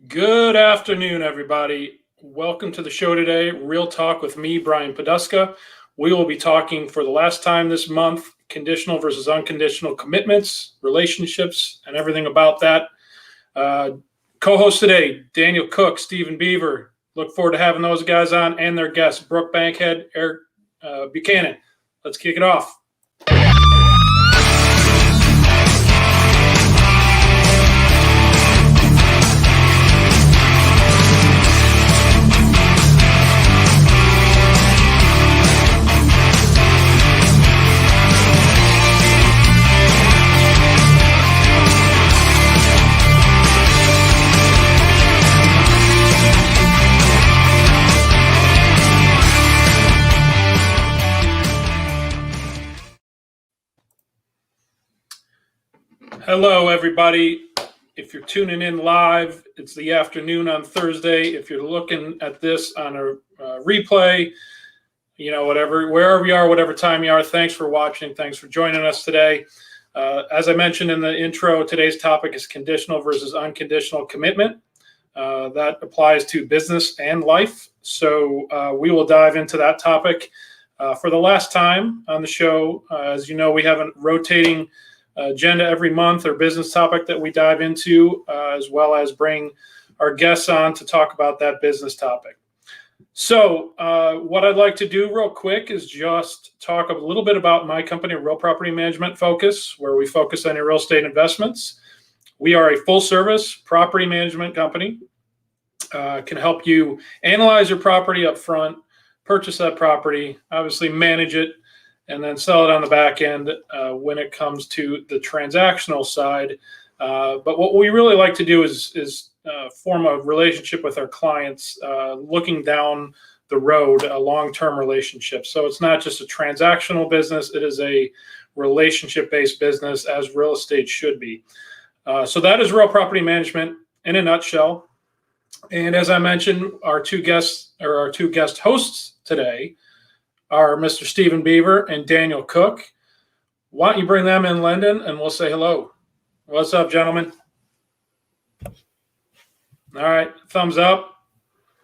Good afternoon, everybody. Welcome to the show today, Real Talk with me, Brian Poduska. We will be talking for the last time this month, conditional versus unconditional commitments, relationships, and everything about that. Co-host today, Daniel Cook, Stephen Beaver. Look forward to having those guys on and their guests, Brooke Bankhead, Eric Buchanan. Let's kick it off. Hello, everybody. If you're tuning in live, it's the afternoon on Thursday. If you're looking at this on a replay, wherever you are, whatever time you are, thanks for watching. Thanks for joining us today. As I mentioned in the intro, today's topic is conditional versus unconditional commitment. That applies to business and life. So we will dive into that topic for the last time on the show. As you know, we have a rotating agenda every month or business topic that we dive into, as well as bring our guests on to talk about that business topic. So what I'd like to do real quick is just talk a little bit about my company, Real Property Management Focus, where we focus on your real estate investments. We are a full service property management company. Can help you analyze your property up front, purchase that property, obviously manage it, and then sell it on the back end when it comes to the transactional side. But what we really like to do is form a relationship with our clients, looking down the road, a long-term relationship. So it's not just a transactional business, it is a relationship-based business, as real estate should be. So that is Real Property Management in a nutshell. And as I mentioned, our two guest hosts today are Mr. Stephen Beaver and Daniel Cook. Why don't you bring them in, Lyndon, and we'll say hello. What's up, gentlemen? All right, thumbs up.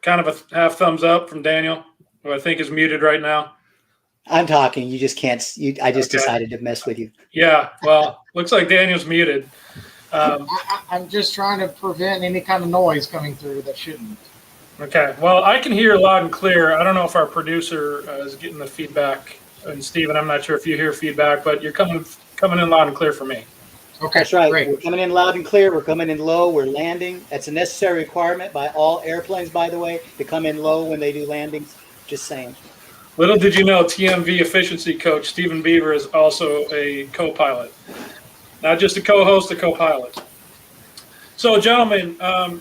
Kind of a half thumbs up from Daniel, who I think is muted right now. I'm talking. You just can't. I just decided to mess with you. Yeah, well, looks like Daniel's muted. I'm just trying to prevent any kind of noise coming through that shouldn't. Okay, well, I can hear loud and clear. I don't know if our producer is getting the feedback. And Stephen, I'm not sure if you hear feedback, but you're coming in loud and clear for me. Okay, that's right. Great. We're coming in loud and clear. We're coming in low. We're landing. That's a necessary requirement by all airplanes, by the way, to come in low when they do landings. Just saying. Little did you know, TMV efficiency coach Stephen Beaver is also a co-pilot. Not just a co-host, a co-pilot. So, gentlemen,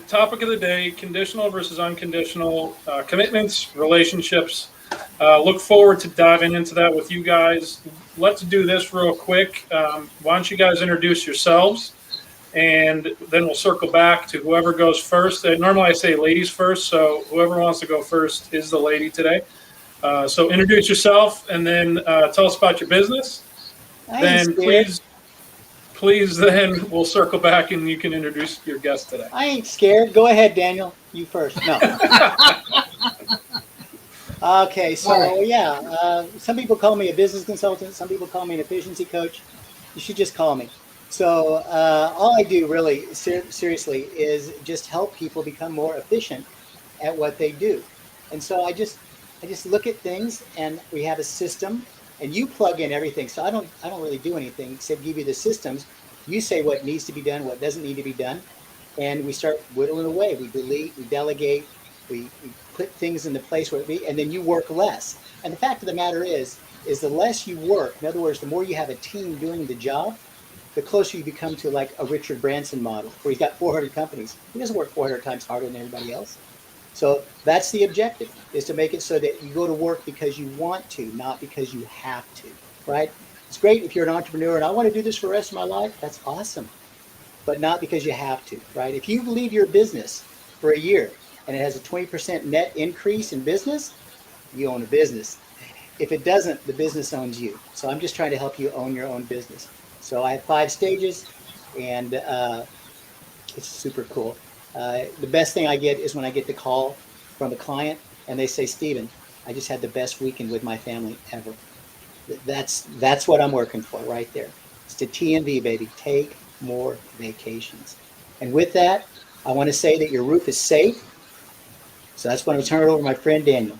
topic of the day, conditional versus unconditional commitments, relationships. Look forward to diving into that with you guys. Let's do this real quick. Why don't you guys introduce yourselves, and then we'll circle back to whoever goes first. Normally I say ladies first, so whoever wants to go first is the lady today. So introduce yourself, and then tell us about your business. Then please, then we'll circle back and you can introduce your guest today. I ain't scared. Go ahead, Daniel. You first. No. Okay, so some people call me a business consultant. Some people call me an efficiency coach. You should just call me. So all I do really, seriously, is just help people become more efficient at what they do. And so I just look at things, and we have a system. And you plug in everything. So I don't really do anything except give you the systems. You say what needs to be done, what doesn't need to be done. And we start whittling away. We delete, we delegate, we put things in the place where it be, and then you work less. And the fact of the matter is the less you work, in other words, the more you have a team doing the job, the closer you become to like a Richard Branson model, where he's got 400 companies. He doesn't work 400 times harder than everybody else. So that's the objective, is to make it so that you go to work because you want to, not because you have to, right? It's great if you're an entrepreneur and I want to do this for the rest of my life. That's awesome, but not because you have to, right? If you leave your business for a year and it has a 20% net increase in business, you own a business. If it doesn't, the business owns you. So I'm just trying to help you own your own business. So I have 5 stages, and it's super cool. The best thing I get is when I get the call from a client and they say, Stephen, I just had the best weekend with my family ever. That's what I'm working for right there. It's the TNV, baby. Take more vacations. And with that, I want to say that your roof is safe. So that's when I turn it over to my friend Daniel.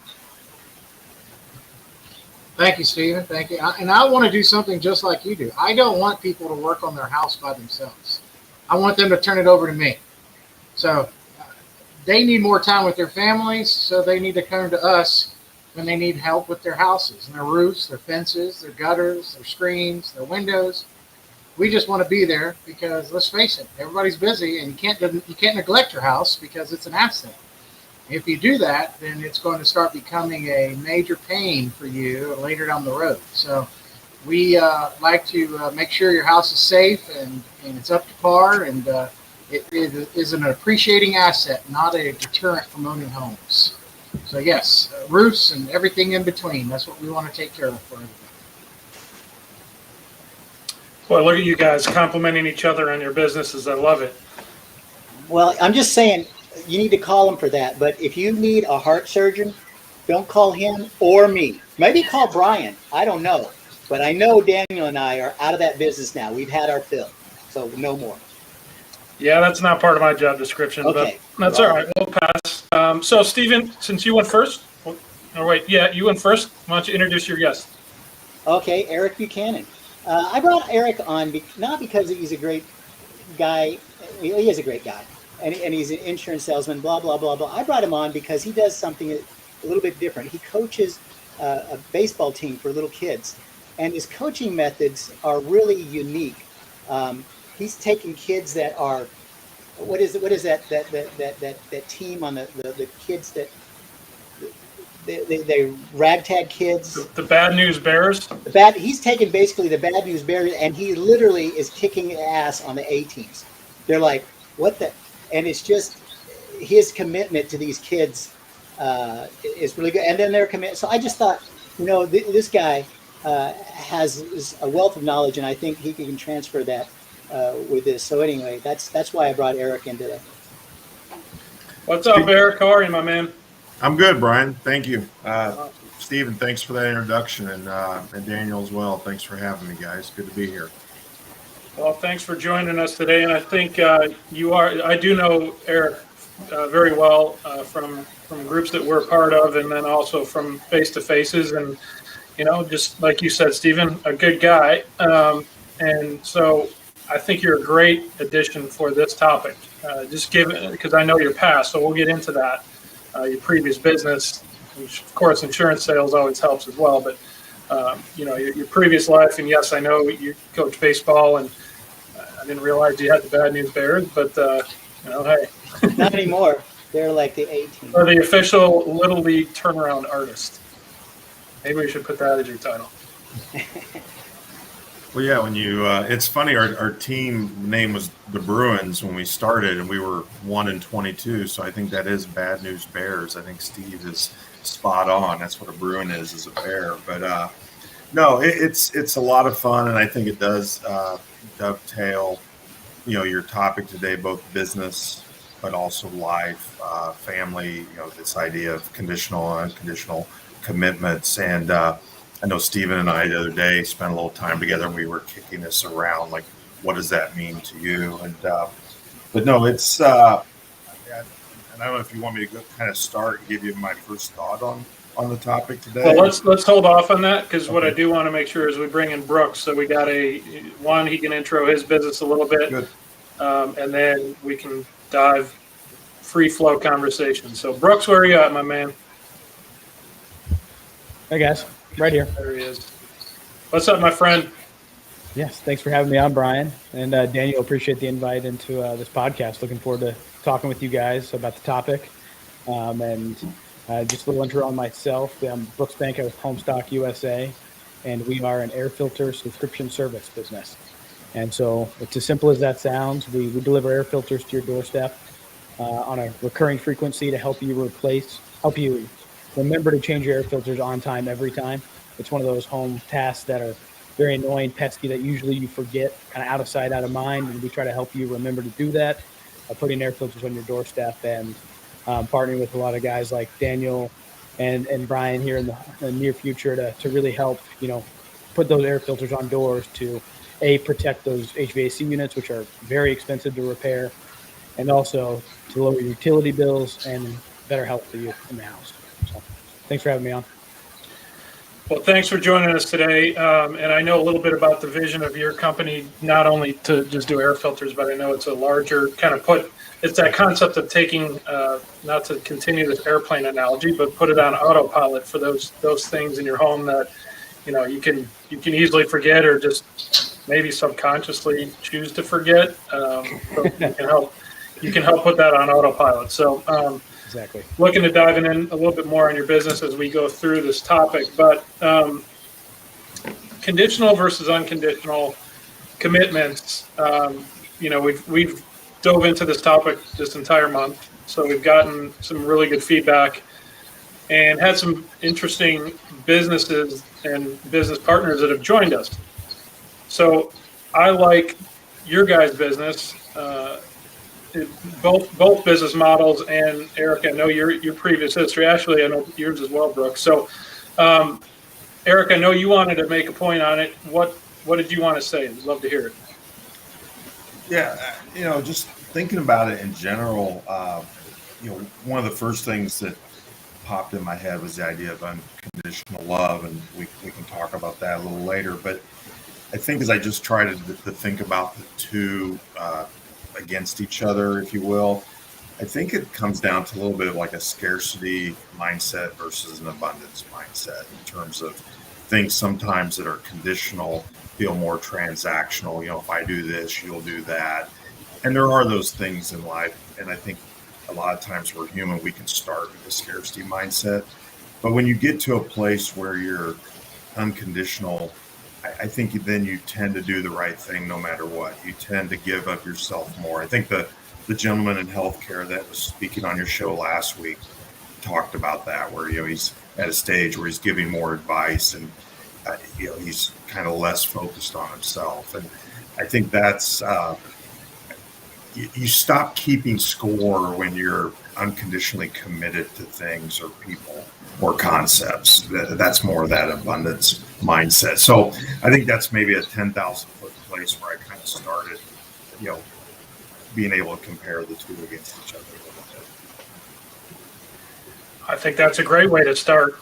Thank you, Stephen. Thank you. And I want to do something just like you do. I don't want people to work on their house by themselves. I want them to turn it over to me. So they need more time with their families, so they need to come to us when they need help with their houses and their roofs, their fences, their gutters, their screens, their windows. We just want to be there because, let's face it, everybody's busy, and you can't neglect your house because it's an asset. If you do that, then it's going to start becoming a major pain for you later down the road. So we like to make sure your house is safe and it's up to par, and it is an appreciating asset, not a deterrent from owning homes. So yes, roofs and everything in between. That's what we want to take care of for everybody. Boy, look at you guys complimenting each other on your businesses. I love it. Well, I'm just saying, you need to call him for that. But if you need a heart surgeon, don't call him or me. Maybe call Brian. I don't know. But I know Daniel and I are out of that business now. We've had our fill. So no more. Yeah, that's not part of my job description. Okay. But that's all right. We'll pass. So, Stephen, since you went first, you went first. Why don't you introduce your guest? Okay, Eric Buchanan. I brought Eric on not because he's a great guy. He is a great guy. And he's an insurance salesman, blah, blah, blah, blah. I brought him on because he does something a little bit different. He coaches a baseball team for little kids. And his coaching methods are really unique. He's taking kids that are, what is that team on the kids that they ragtag kids. The Bad News Bears. He's taking basically the Bad News Bears, and he literally is kicking ass on the A teams. They're like, what the? And it's just his commitment to these kids is really good. And then their commitment. So I just thought, this guy has a wealth of knowledge, and I think he can transfer that with this. So anyway, that's why I brought Eric into that. What's up, Eric? How are you, my man? I'm good, Brian. Thank you. Stephen, thanks for that introduction, and Daniel as well. Thanks for having me, guys. Good to be here. Well, thanks for joining us today. And I think I do know Eric very well from groups that we're a part of, and then also from face-to-faces. And, just like you said, Stephen, a good guy. And so I think you're a great addition for this topic. Because I know your past, so we'll get into that. Your previous business, which of course insurance sales always helps as well, but your previous life, and yes, I know you coach baseball, and I didn't realize you had the Bad News Bears, but hey, not anymore. They're like the A team. Or the official Little League turnaround artist. Maybe we should put that as your title. Well, yeah, when it's funny, our team name was the Bruins when we started, and we were 1-22. So I think that is Bad News Bears. I think Steve is spot on. That's what a Bruin is a bear. But no, it's a lot of fun, and I think it does dovetail, your topic today, both business, but also life, family. This idea of conditional and unconditional commitments, and I know Stephen and I the other day spent a little time together, and we were kicking this around, like, what does that mean to you? And but no, it's and I don't know if you want me to go kind of start and give you my first thought on the topic today. Well, let's hold off on that, because what I do want to make sure is we bring in Brooks, so we got he can intro his business a little bit. Good. And then we can dive free flow conversation. So Brooks, where are you at, my man? Hey guys, right here. There he is. What's up, my friend? Yes, thanks for having me on, Brian. And Daniel, appreciate the invite into this podcast. Looking forward to talking with you guys about the topic. And just a little intro on myself. I'm Brooks Banker with Homestock USA, and we are an air filter subscription service business. And so it's as simple as that sounds. We deliver air filters to your doorstep on a recurring frequency to help you remember to change your air filters on time every time. It's one of those home tasks that are very annoying, pesky, that usually you forget, kind of out of sight, out of mind. And we try to help you remember to do that. putting air filters on your doorstep, and partnering with a lot of guys like Daniel and Brian here in the near future to really help, put those air filters on doors to protect those HVAC units, which are very expensive to repair, and also to lower your utility bills and better health for you in the house. So thanks for having me on. Well, thanks for joining us today. And I know a little bit about the vision of your company, not only to just do air filters, but I know it's a larger kind of it's that concept of taking, not to continue this airplane analogy, but put it on autopilot for those things in your home that, you can easily forget or just maybe subconsciously choose to forget. So you can help put that on autopilot. So, Exactly. Looking to dive in a little bit more on your business as we go through this topic, but conditional versus unconditional commitments. We've dove into this topic this entire month, so we've gotten some really good feedback and had some interesting businesses and business partners that have joined us. So I like your guys' business. Both business models, and Eric, I know your previous history. Actually, I know yours as well, Brooke. So, Eric, I know you wanted to make a point on it. What did you want to say? I'd love to hear it. Yeah, just thinking about it in general, one of the first things that popped in my head was the idea of unconditional love, and we can talk about that a little later. But I think as I just try to think about the two against each other, if you will, I think it comes down to a little bit of like a scarcity mindset versus an abundance mindset in terms of things sometimes that are conditional feel more transactional. If I do this, you'll do that. And there are those things in life. And I think a lot of times we're human, we can start with a scarcity mindset. But when you get to a place where you're unconditional, I think then you tend to do the right thing no matter what. You tend to give of yourself more. I think the gentleman in healthcare that was speaking on your show last week talked about that, where he's at a stage where he's giving more advice and he's kind of less focused on himself. And I think that's you stop keeping score when you're unconditionally committed to things or people or concepts. That's more of that abundance mindset. So I think that's maybe a 10,000 foot place where I kind of started, being able to compare the two against each other a little bit. I think that's a great way to start.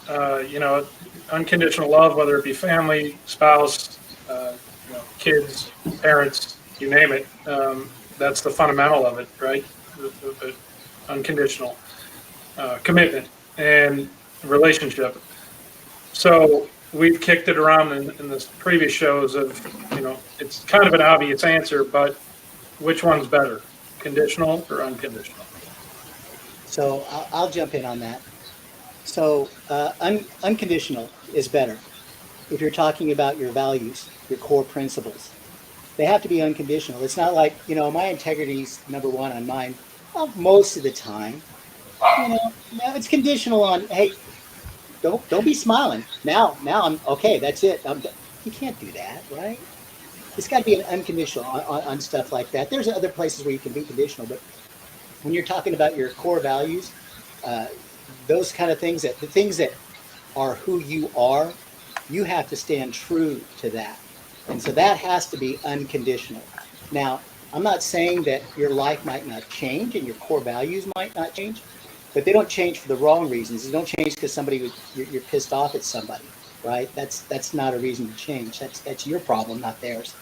Unconditional love, whether it be family, spouse, kids, parents, you name it. That's the fundamental of it, right? The unconditional commitment and relationship. So we've kicked it around in the previous shows of, it's kind of an obvious answer, but which one's better, conditional or unconditional? So I'll jump in on that. So unconditional is better. If you're talking about your values, your core principles, they have to be unconditional. It's not like, my integrity's number one on mine. Well, most of the time, it's conditional on, hey, don't be smiling. Now I'm okay. That's it. You can't do that, right? It's got to be an unconditional on stuff like that. There's other places where you can be conditional, but when you're talking about your core values, those kind of things, the things that are who you are, you have to stand true to that. And so that has to be unconditional. Now, I'm not saying that your life might not change and your core values might not change, but they don't change for the wrong reasons. They don't change because you're pissed off at somebody, right? That's not a reason to change. That's your problem, not theirs.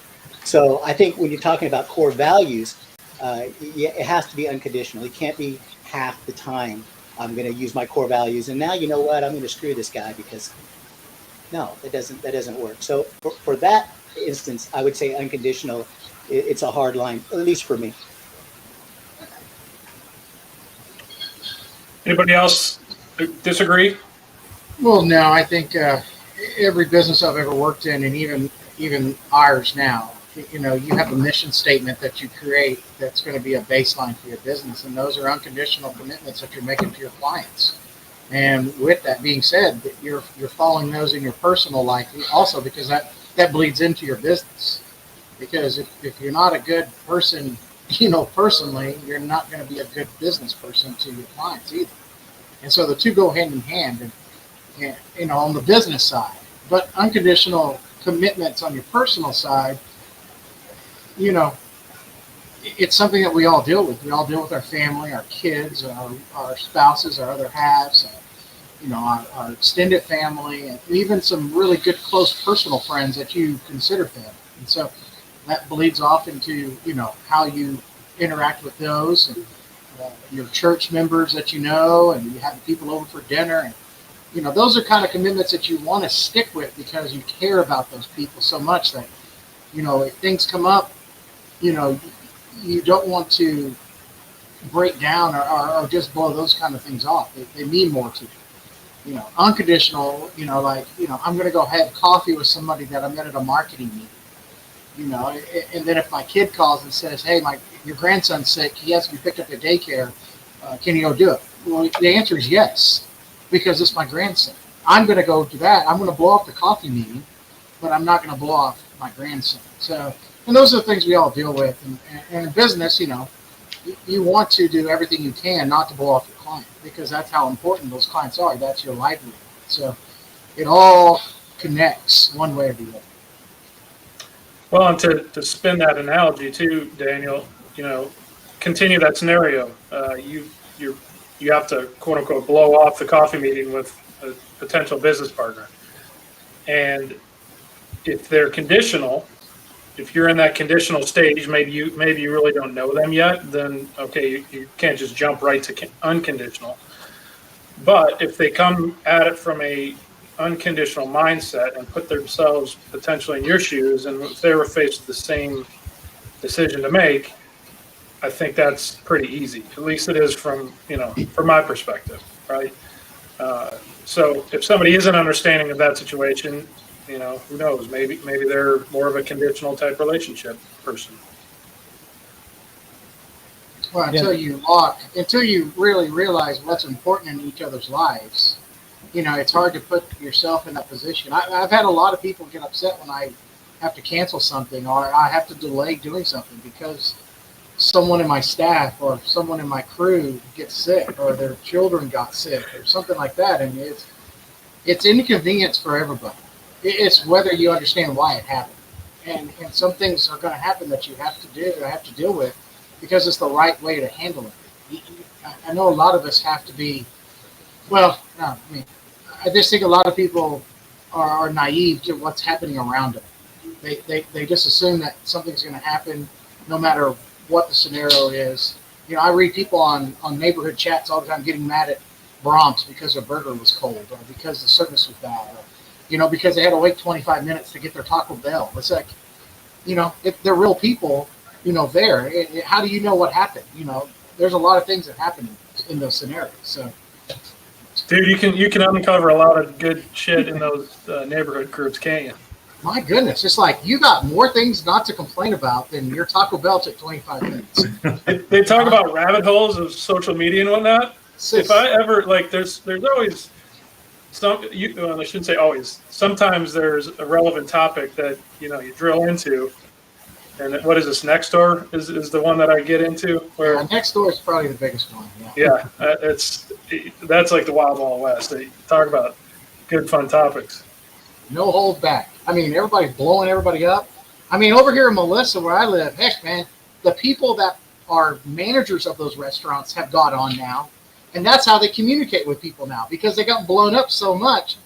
So I think when you're talking about core values, it has to be unconditional. It can't be half the time I'm going to use my core values, and now you know what, I'm going to screw this guy, because no, that doesn't work. So for that instance, I would say unconditional. It's a hard line, at least for me. Anybody else disagree? Well, no, I think every business I've ever worked in, and even ours now, you have a mission statement that you create that's going to be a baseline for your business, and those are unconditional commitments that you're making to your clients. And with that being said, that you're following those in your personal life also, because that bleeds into your business. Because if you're not a good person personally, you're not going to be a good business person to your clients either. And so the two go hand in hand, and on the business side. But unconditional commitments on your personal side, it's something that we all deal with. We all deal with our family, our kids, our spouses, our other halves, our extended family, and even some really good, close personal friends that you consider family. And so that bleeds off into, how you interact with those, and your church members that and you have people over for dinner. And, those are kind of commitments that you want to stick with because you care about those people so much that, if things come up, you don't want to break down or just blow those kind of things off. They mean more to you. Unconditional, I'm going to go have coffee with somebody that I met at a marketing meeting. And then if my kid calls and says, hey, your grandson's sick, he has to be picked up at daycare, can you go do it? Well, the answer is yes, because it's my grandson. I'm going to go do that. I'm going to blow off the coffee meeting, but I'm not going to blow off my grandson. So, and those are the things we all deal with. And in business, you want to do everything you can not to blow off your client, because that's how important those clients are. That's your livelihood. So it all connects one way or the other. Well, and to spin that analogy too, Daniel, continue that scenario. You have to, quote unquote, blow off the coffee meeting with a potential business partner. And if they're conditional, if you're in that conditional stage, maybe you really don't know them yet, then okay, you can't just jump right to unconditional. But if they come at it from a unconditional mindset and put themselves potentially in your shoes, and if they were faced with the same decision to make, I think that's pretty easy. At least it is from my perspective, right? So if somebody isn't understanding of that situation, who knows? Maybe they're more of a conditional type relationship person. Well, until you really realize what's important in each other's lives, it's hard to put yourself in that position. I've had a lot of people get upset when I have to cancel something or I have to delay doing something because someone in my staff or someone in my crew gets sick or their children got sick or something like that. And it's inconvenience for everybody. It's whether you understand why it happened. And some things are going to happen that you have to deal with because it's the right way to handle it. I know a lot of us have to be, I just think a lot of people are naive to what's happening around them. They just assume that something's going to happen no matter what the scenario is. I read people on neighborhood chats all the time getting mad at Brahms because their burger was cold or because the service was bad or, because they had to wait 25 minutes to get their Taco Bell. It's like, if they're real people, there. How do you know what happened? There's a lot of things that happen in those scenarios. So, dude, you can uncover a lot of good shit in those neighborhood groups, can't you? My goodness, it's like you got more things not to complain about than your Taco Bell took 25 minutes. They talk about rabbit holes of social media and whatnot. If I ever there's always some. I shouldn't say always. Sometimes there's a relevant topic that you drill into. And what is this? Nextdoor is the one that I get into. Where Nextdoor is probably the biggest one. Yeah, that's like the Wild Wild West. They talk about good fun topics. No hold back. I mean, everybody's blowing everybody up. I mean, over here in Melissa, where I live, heck, man, the people that are managers of those restaurants have got on now, and that's how they communicate with people now because they got blown up so much.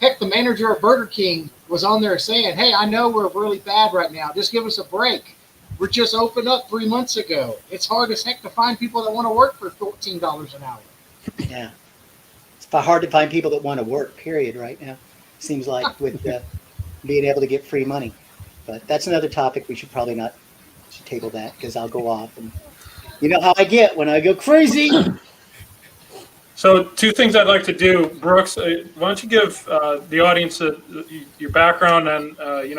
Heck, the manager of Burger King was on there saying, hey, I know we're really bad right now. Just give us a break. We're just opened up 3 months ago. It's hard as heck to find people that want to work for $14 an hour. Yeah. It's hard to find people that want to work, period, right now. Seems like with being able to get free money. But that's another topic we should probably not table that because I'll go off. And you know how I get when I go crazy. So 2 things I'd like to do, Brooks. Why don't you give the audience your background and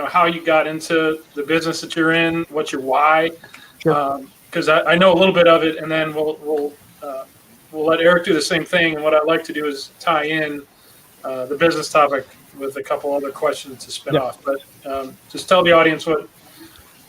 how you got into the business that you're in, what's your why? Because I know a little bit of it, and then we'll let Eric do the same thing. And what I'd like to do is tie in the business topic with a couple other questions to spin off. But just tell the audience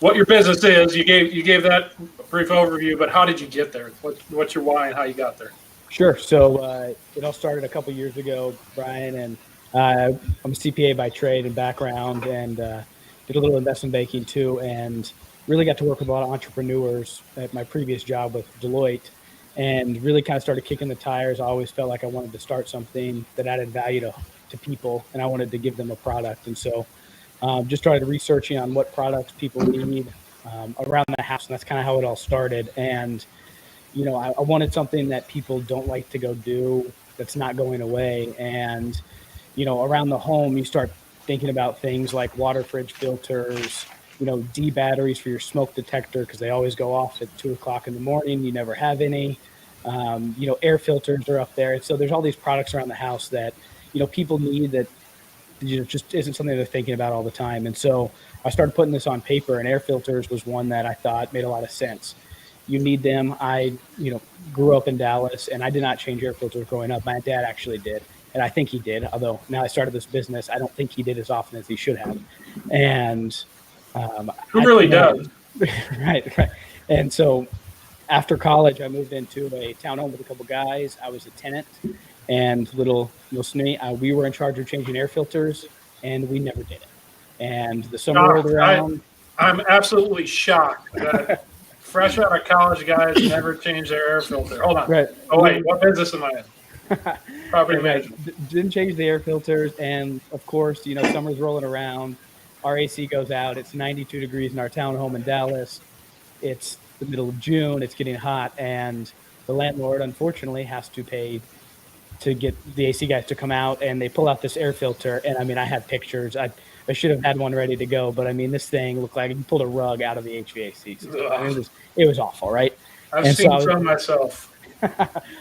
what your business is. You gave that brief overview, but how did you get there? What's your why and how you got there? Sure. So it all started a couple years ago, Brian, and I'm a CPA by trade and background, and did a little investment banking too, and really got to work with a lot of entrepreneurs at my previous job with Deloitte, and really kind of started kicking the tires. I always felt like I wanted to start something that added value to people, and I wanted to give them a product. And so just started researching on what products people need around the house, and that's kind of how it all started. And I wanted something that people don't like to go do that's not going away. And around the home, you start thinking about things like water fridge filters, D batteries for your smoke detector, because they always go off at 2:00 in the morning. You never have any. Air filters are up there. So there's all these products around the house that, people need that, just isn't something they're thinking about all the time. And so I started putting this on paper, and air filters was one that I thought made a lot of sense. You need them. I, grew up in Dallas, and I did not change air filters growing up. My dad actually did. And I think he did, although now I started this business, I don't think he did as often as he should have. And who really does? Right. And so after college, I moved into a townhome with a couple guys. I was a tenant, and little Snee, we were in charge of changing air filters, and we never did it. And the summer rolled around. I'm absolutely shocked that fresh out of college guys never change their air filter. Hold on. Right. Oh wait, what business am I in? Property management. Didn't change the air filters, and of course, summer's rolling around. Our AC goes out. It's 92 degrees in our townhome in Dallas. It's the middle of June. It's getting hot, and the landlord, unfortunately, has to pay to get the AC guys to come out, and they pull out this air filter. And I had pictures. I should have had one ready to go, but this thing looked like you pulled a rug out of the HVAC system. It was awful, right? I've seen some myself.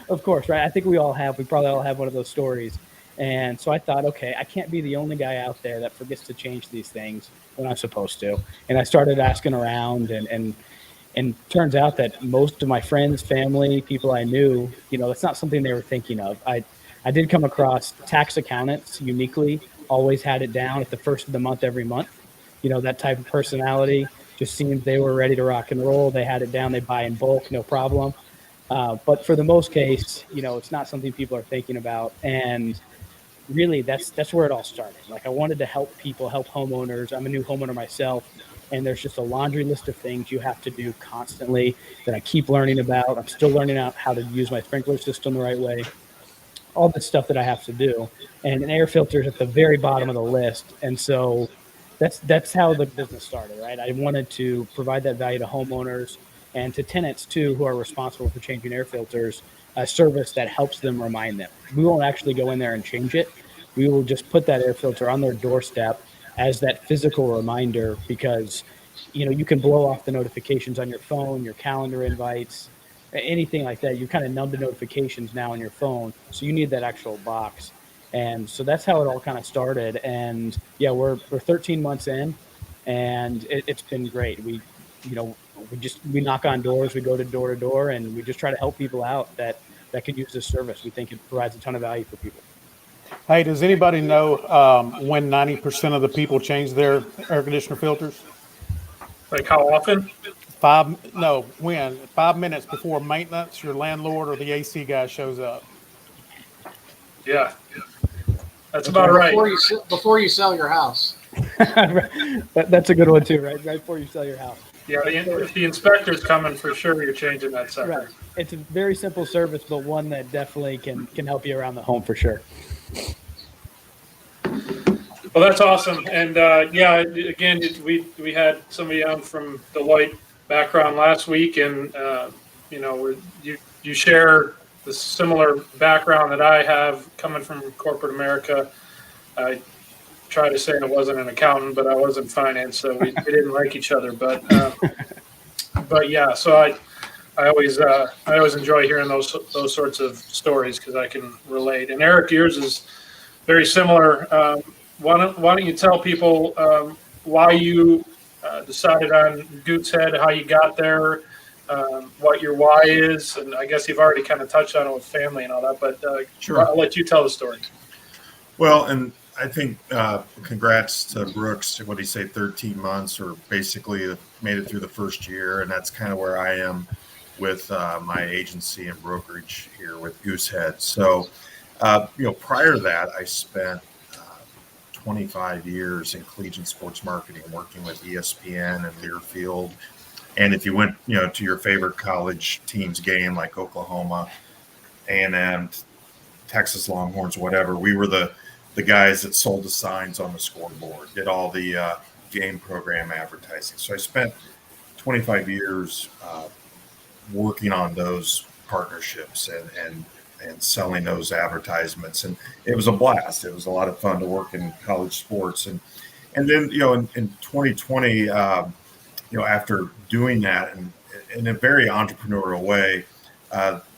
Of course, right? I think we probably all have one of those stories. And so I thought, okay, I can't be the only guy out there that forgets to change these things when I'm supposed to. And I started asking around, and turns out that most of my friends, family, people I knew, that's not something they were thinking of. I did come across tax accountants uniquely, always had it down at the first of the month every month. That type of personality just seemed they were ready to rock and roll. They had it down. They buy in bulk, no problem. But for the most case, it's not something people are thinking about. And really, that's where it all started. Like, I wanted to help people, help homeowners. I'm a new homeowner myself, and there's just a laundry list of things you have to do constantly that I keep learning about. I'm still learning out how to use my sprinkler system the right way, all this stuff that I have to do. And an air filter is at the very bottom of the list. And so that's how the business started, right? I wanted to provide that value to homeowners and to tenants too, who are responsible for changing air filters, a service that helps them remind them. We won't actually go in there and change it. We will just put that air filter on their doorstep as that physical reminder, because you can blow off the notifications on your phone, your calendar invites, anything like that. You're kind of numb to notifications now on your phone, so you need that actual box. And so that's how it all kind of started. And yeah, we're 13 months in, and it's been great. We knock on doors, we go to door, and we just try to help people out that could use this service. We think it provides a ton of value for people. Hey, does anybody know when 90% of the people change their air conditioner filters? Like how often? When? 5 minutes before maintenance, your landlord or the AC guy shows up. Yeah. That's about right. Before you sell your house. That's a good one too, right? Right before you sell your house. Yeah, if the inspector's coming, for sure you're changing that sucker. Right. It's a very simple service, but one that definitely can help you around the home for sure. Well, that's awesome. And again, we had somebody on from Deloitte background last week, and you share the similar background that I have coming from corporate America. I try to say I wasn't an accountant, but I was in finance, so we didn't like each other. But yeah, so I always enjoy hearing those sorts of stories because I can relate. And Eric, yours is very similar. Why don't you tell people why you decided on Goose Head, how you got there, what your why is, and I guess you've already kind of touched on it with family and all that, but Sure. I'll let you tell the story. Well, and I think congrats to Brooks. What did he say? 13 months, or basically made it through the first year, and that's kind of where I am with my agency and brokerage here with Goosehead. So, prior to that, I spent 25 years in collegiate sports marketing, working with ESPN and Learfield. And if you went, to your favorite college team's game, like Oklahoma, A&M, Texas Longhorns, whatever, we were the guys that sold the signs on the scoreboard, did all the game program advertising. So I spent 25 years working on those partnerships and selling those advertisements, and it was a blast. It was a lot of fun to work in college sports, and then in 2020, after doing that and in a very entrepreneurial way,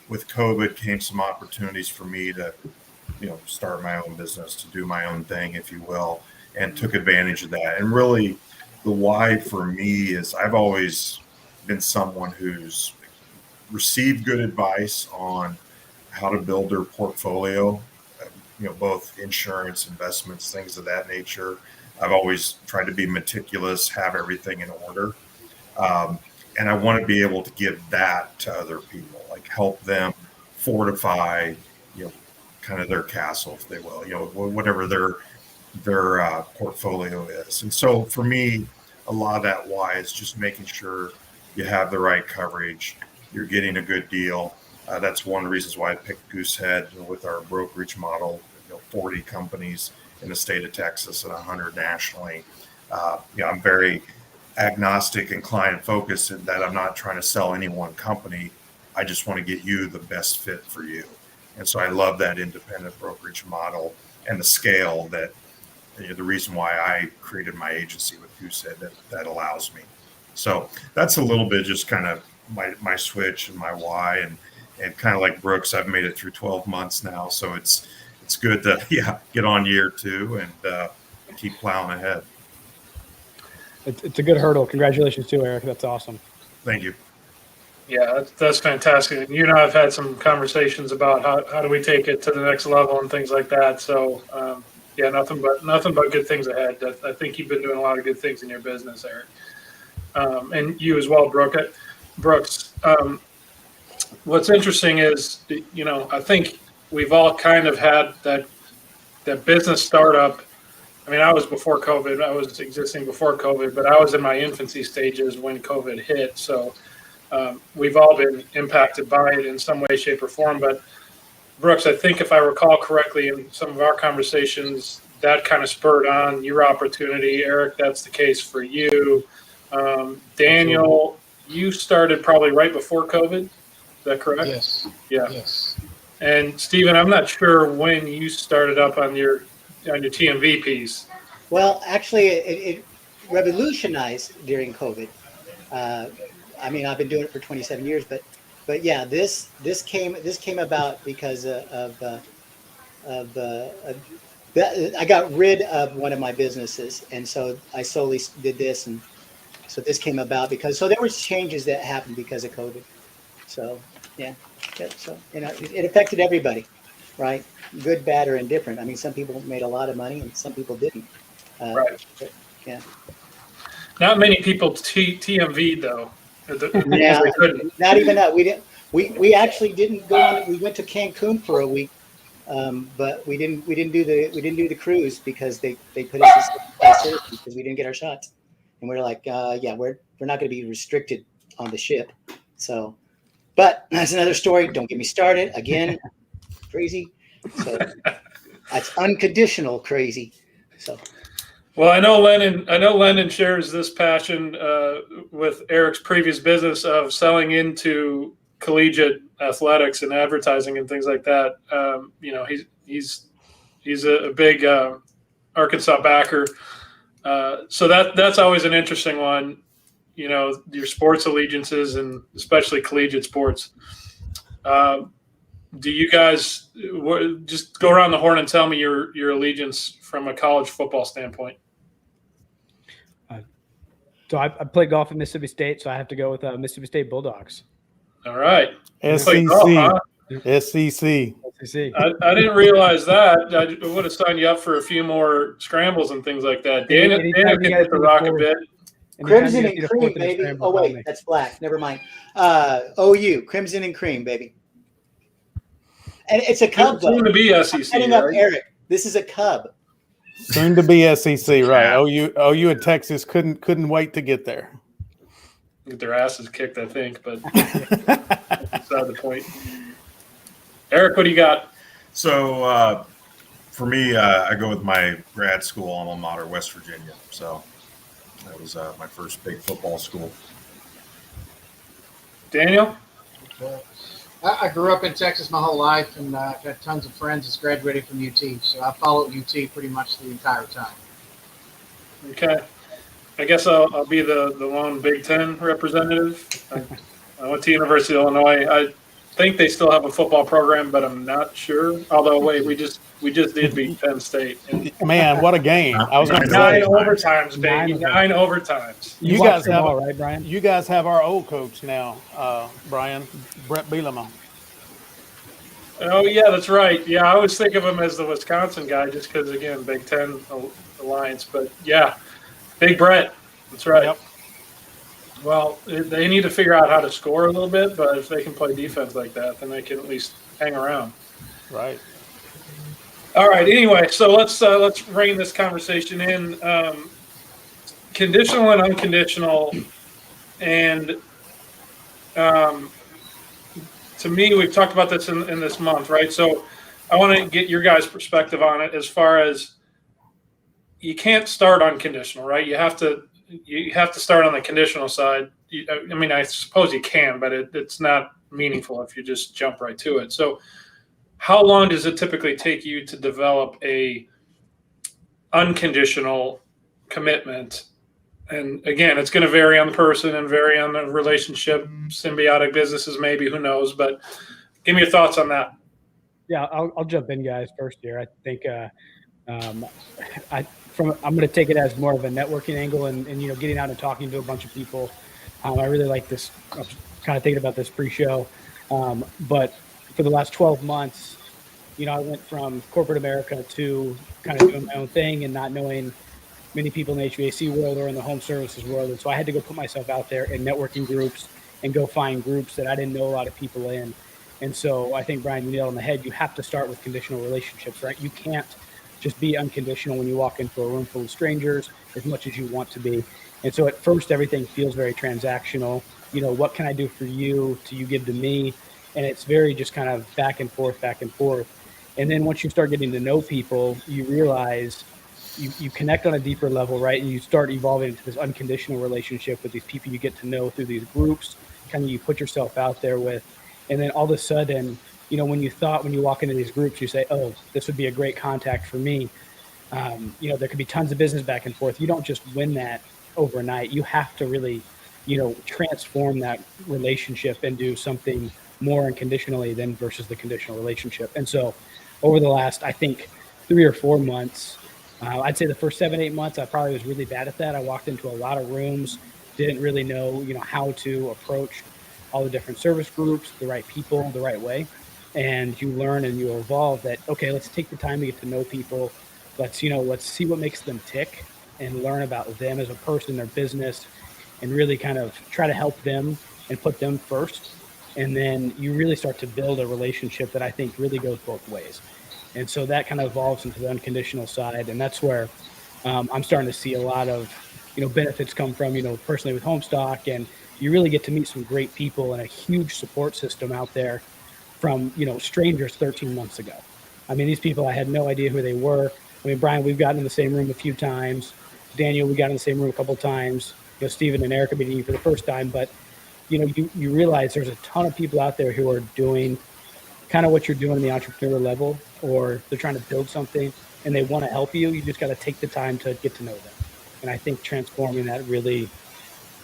with COVID came some opportunities for me to start my own business, to do my own thing, if you will, and took advantage of that. And really, the why for me is I've always been someone who's received good advice on how to build their portfolio, both insurance, investments, things of that nature. I've always tried to be meticulous, have everything in order. And I want to be able to give that to other people, like help them fortify, kind of their castle, if they will, whatever their portfolio is. And so for me, a lot of that why is just making sure you have the right coverage, you're getting a good deal. That's one of the reasons why I picked Goosehead with our brokerage model, 40 companies in the state of Texas and 100 nationally. I'm very agnostic and client focused in that I'm not trying to sell any one company. I just want to get you the best fit for you. And so I love that independent brokerage model and the scale that the reason why I created my agency with Goosehead that allows me. So that's a little bit just kind of my switch and my why, and kind of like Brooks, I've made it through 12 months now. So it's good to get on year 2 and keep plowing ahead. It's a good hurdle. Congratulations too, Eric. That's awesome. Thank you. Yeah, that's fantastic. You and I have had some conversations about how do we take it to the next level and things like that. So nothing but good things ahead. I think you've been doing a lot of good things in your business, Eric, and you as well, Brooks. What's interesting is, I think we've all kind of had that business startup. I mean, I was before COVID. I was existing before COVID, but I was in my infancy stages when COVID hit. So we've all been impacted by it in some way, shape, or form. But Brooks, I think if I recall correctly in some of our conversations, that kind of spurred on your opportunity. Eric, that's the case for you. Daniel, you started probably right before COVID. Is that correct? Yes. Yeah. Yes. And Stephen, I'm not sure when you started up on your TMV piece. Well, actually, it revolutionized during COVID. I've been doing it for 27 years, but yeah, this came about because I got rid of one of my businesses, and so I solely did this, and so this came about because there were changes that happened because of COVID. So so it affected everybody, right? Good, bad, or indifferent. I mean, some people made a lot of money, and some people didn't. Right. But, yeah. Not many people TMV though. Yeah, not even that. We didn't. We actually didn't go on. We went to Cancun for a week, but we didn't do the cruise because they put us in service because we didn't get our shots, and we're like, we're not going to be restricted on the ship. So, but that's another story. Don't get me started again. Crazy. So that's unconditional crazy. So. Well, I know Lennon shares this passion with Eric's previous business of selling into collegiate athletics and advertising and things like that. He's a big Arkansas backer, so that's always an interesting one. Your sports allegiances and especially collegiate sports. Do you guys just go around the horn and tell me your allegiance from a college football standpoint? So I played golf at Mississippi State, so I have to go with Mississippi State Bulldogs. All right. SEC. SEC. SEC. I didn't realize that. I would have signed you up for a few more scrambles and things like that. Dana Anytime can you guys hit the need a rock a forward- bit. anytime Crimson you and need a cream, fourth and a baby. scramble, Oh call wait, me. that's black. Never mind. OU, crimson and cream, baby. And it's a cub, though. Soon to be I'm SEC, setting up right? Eric. This is a cub. Soon to be SEC, right? Yeah. OU and Texas couldn't wait to get there. Get their asses kicked, I think, but that's beside the point. Eric, what do you got? So for me, I go with my grad school alma mater, West Virginia. So that was my first big football school. Daniel? I grew up in Texas my whole life, and I've had tons of friends that's graduated from UT. So I followed UT pretty much the entire time. Okay. I guess I'll be the lone Big Ten representative. I went to University of Illinois. I think they still have a football program, but I'm not sure. Although, wait, we just did beat Penn State. And Man, what a game! I was going to nine say, overtimes, baby. 9 9 overtimes. you watched guys them have all, right, Brian? you guys have our old coach now, Brian Brett Bielema. Oh, yeah, that's right. Yeah, I always think of him as the Wisconsin guy just because, again, Big Ten alliance. But, yeah, Big Brett. That's right. Yep. Well, they need to figure out how to score a little bit, but if they can play defense like that, then they can at least hang around. Right. All right. Anyway, so let's rein this conversation in. Conditional and unconditional, and to me, we've talked about this in this month, right? So I want to get your guys' perspective on it as far as you can't start unconditional, right? You have to start on the conditional side. I mean, I suppose you can, but it's not meaningful if you just jump right to it. So how long does it typically take you to develop a unconditional commitment? And again, it's going to vary on the person and vary on the relationship, symbiotic businesses, maybe, who knows, but give me your thoughts on that. Yeah, I'll jump in, guys, first here. I think I'm going to take it as more of a networking angle and getting out and talking to a bunch of people. I really like this. I was kind of thinking about this pre-show, but for the last 12 months, I went from corporate America to kind of doing my own thing and not knowing many people in the HVAC world or in the home services world. And so I had to go put myself out there in networking groups and go find groups that I didn't know a lot of people in. And so I think, Brian, you nailed on the head. You have to start with conditional relationships, right? You can't just be unconditional when you walk into a room full of strangers as much as you want to be. And so at first, everything feels very transactional. What can I do for you till you give to me? And it's very just kind of back and forth. And then once you start getting to know people, you realize you connect on a deeper level, right? And you start evolving into this unconditional relationship with these people you get to know through these groups, kind of you put yourself out there with. And then all of a sudden, when you walk into these groups, you say, oh, this would be a great contact for me. There could be tons of business back and forth. You don't just win that overnight. You have to really, transform that relationship into something more unconditionally than versus the conditional relationship. And so over the last, I think, 3 or 4 months, I'd say the first 7-8 months, I probably was really bad at that. I walked into a lot of rooms, didn't really know, how to approach all the different service groups, the right people, the right way. And you learn and you evolve that, okay, let's take the time to get to know people. Let's see what makes them tick and learn about them as a person, their business, and really kind of try to help them and put them first. And then you really start to build a relationship that I think really goes both ways. And so that kind of evolves into the unconditional side. And that's where I'm starting to see a lot of, benefits come from, personally with Homestock. And you really get to meet some great people and a huge support system out there from, strangers 13 months ago. I mean, these people, I had no idea who they were. I mean, Brian, we've gotten in the same room a few times. Daniel, we got in the same room a couple of times. Stephen and Erica meeting you for the first time. But, you realize there's a ton of people out there who are doing kind of what you're doing in the entrepreneur level, or they're trying to build something and they want to help you. You just got to take the time to get to know them. And I think transforming that really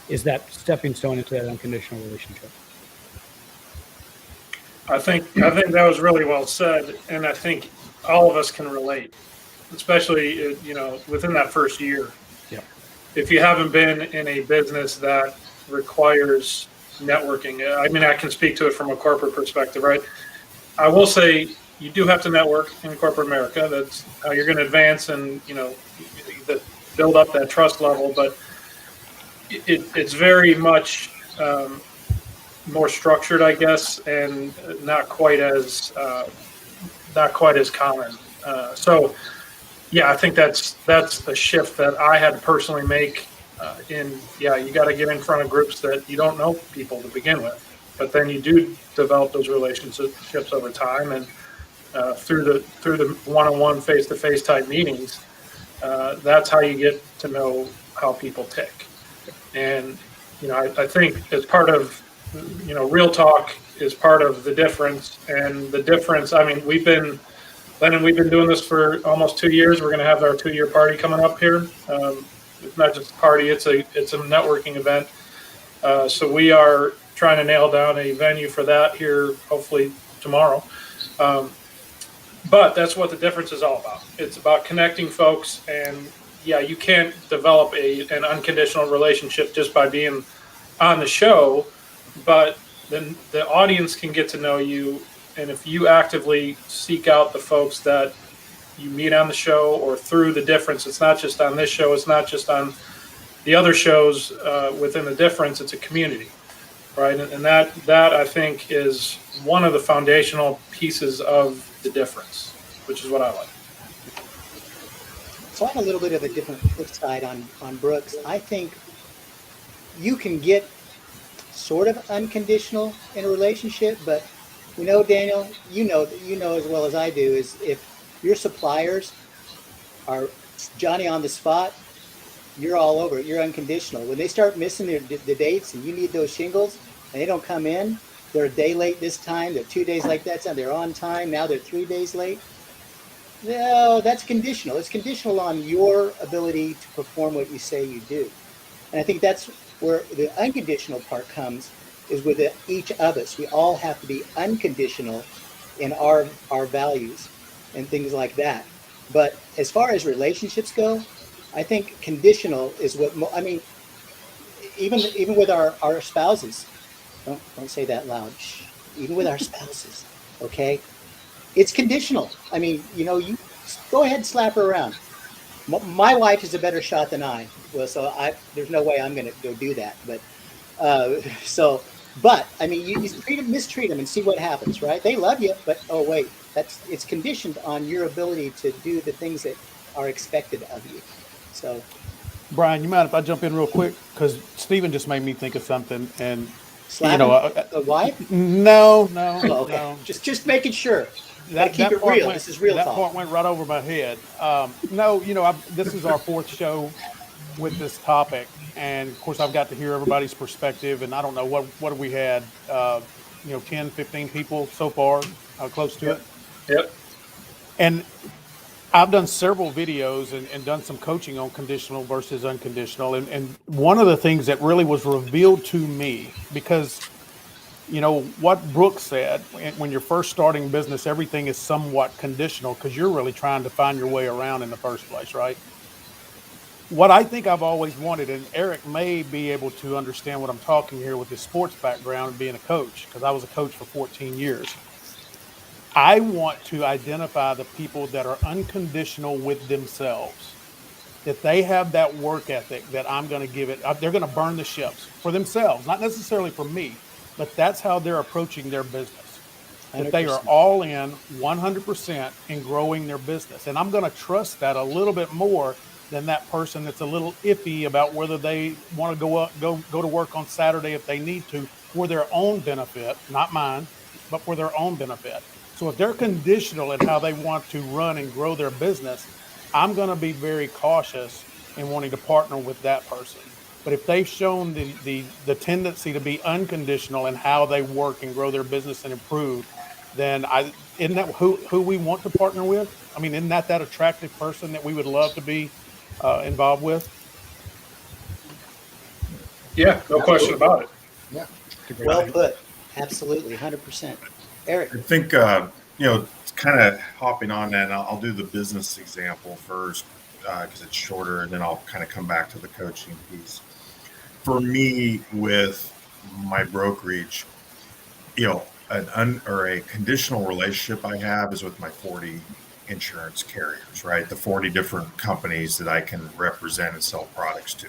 is that stepping stone into that unconditional relationship. I think that was really well said, and I think all of us can relate, especially within that first year. Yeah. If you haven't been in a business that requires networking, I mean, I can speak to it from a corporate perspective, right? I will say you do have to network in corporate America. That's how you're going to advance and, build up that trust level. But it's very much more structured, I guess, and not quite as common. So, yeah, I think that's a shift that I had to personally make. You got to get in front of groups that you don't know people to begin with, but then you do develop those relationships over time, and through the one-on-one, face-to-face type meetings, that's how you get to know how people tick. And I think as part of real talk is part of the difference, and the difference. I mean, Lennon, we've been doing this for almost 2 years. We're going to have our 2-year party coming up here. It's not just a party; it's a networking event. So we are trying to nail down a venue for that here, hopefully tomorrow. But that's what the difference is all about. It's about connecting folks, and you can't develop an unconditional relationship just by being on the show, but then the audience can get to know you. And if you actively seek out the folks that you meet on the show or through the difference, it's not just on this show, it's not just on the other shows within the difference, it's a community, right? And that I think is one of the foundational pieces of the difference, which is what I like. So I have a little bit of a different flip side on Brooks. I think you can get sort of unconditional in a relationship, but Daniel, you know as well as I do, is if your suppliers are Johnny on the spot, you're all over it. You're unconditional. When they start missing the dates and you need those shingles and they don't come in, they're a day late this time, they're 2 days like that, they're on time, now they're 3 days late. No, that's conditional. It's conditional on your ability to perform what you say you do. And I think that's where the unconditional part comes, is with each of us. We all have to be unconditional in our values and things like that. But as far as relationships go, I think conditional is what, even with our spouses, don't say that loud. Shh. Even with our spouses, okay? It's conditional. I mean, you go ahead and slap her around. My wife is a better shot than I. Well, so there's no way I'm going to go do that. But you mistreat them and see what happens, right? They love you, but oh wait, it's conditioned on your ability to do the things that are expected of you. So, Brian, you mind if I jump in real quick? Because Stephen just made me think of something, and the wife? No. Oh, okay. No. Just making sure. Keep it real. This is real talk. That point went right over my head. This is our 4th show with this topic, and of course I've got to hear everybody's perspective, and I don't know what we had 10 15 people so far, close to it. Yep. And I've done several videos and done some coaching on conditional versus unconditional, and one of the things that really was revealed to me, because what Brooks said, when you're first starting business, everything is somewhat conditional because you're really trying to find your way around in the first place, right? What I think I've always wanted, and Eric may be able to understand what I'm talking here with his sports background and being a coach, because I was a coach for 14 years. I want to identify the people that are unconditional with themselves, that they have that work ethic that I'm going to give it. They're going to burn the ships for themselves, not necessarily for me, but that's how they're approaching their business. That they are all in 100% in growing their business. And I'm going to trust that a little bit more than that person that's a little iffy about whether they want to go to work on Saturday if they need to, for their own benefit, not mine, but for their own benefit. So if they're conditional in how they want to run and grow their business, I'm going to be very cautious in wanting to partner with that person. But if they've shown the tendency to be unconditional in how they work and grow their business and improve, then isn't that who we want to partner with? I mean, isn't that attractive person that we would love to be involved with? Yeah, no question about it. Yeah, well put. Absolutely, 100%. Eric, I think kind of hopping on that. I'll do the business example first because it's shorter, and then I'll kind of come back to the coaching piece. For me, with my brokerage, a conditional relationship I have is with my 40 insurance carriers, right? The 40 different companies that I can represent and sell products to.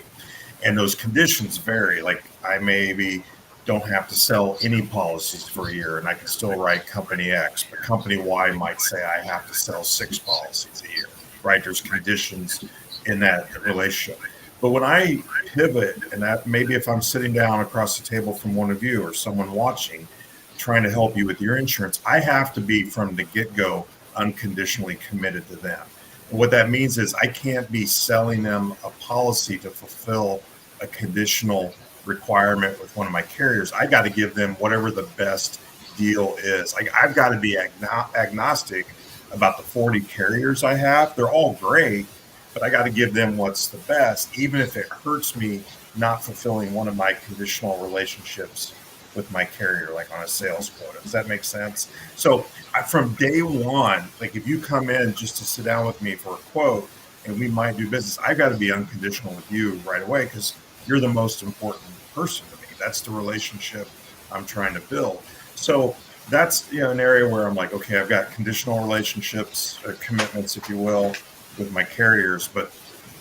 And those conditions vary. Like I maybe don't have to sell any policies for a year and I can still write company X, but company Y might say I have to sell 6 policies a year, right? There's conditions in that relationship. But when I pivot, and that maybe if I'm sitting down across the table from one of you or someone watching, trying to help you with your insurance, I have to be from the get-go unconditionally committed to them. And what that means is I can't be selling them a policy to fulfill a conditional requirement with one of my carriers. I got to give them whatever the best deal is. I've got to be agnostic about the 40 carriers I have. They're all great, but I got to give them what's the best, even if it hurts me not fulfilling one of my conditional relationships with my carrier, like on a sales quota. Does that make sense? So from day one, like if you come in just to sit down with me for a quote and we might do business, I got to be unconditional with you right away because you're the most important person to me. That's the relationship I'm trying to build. So that's an area where I'm like, okay, I've got conditional relationships or commitments, if you will, with my carriers, but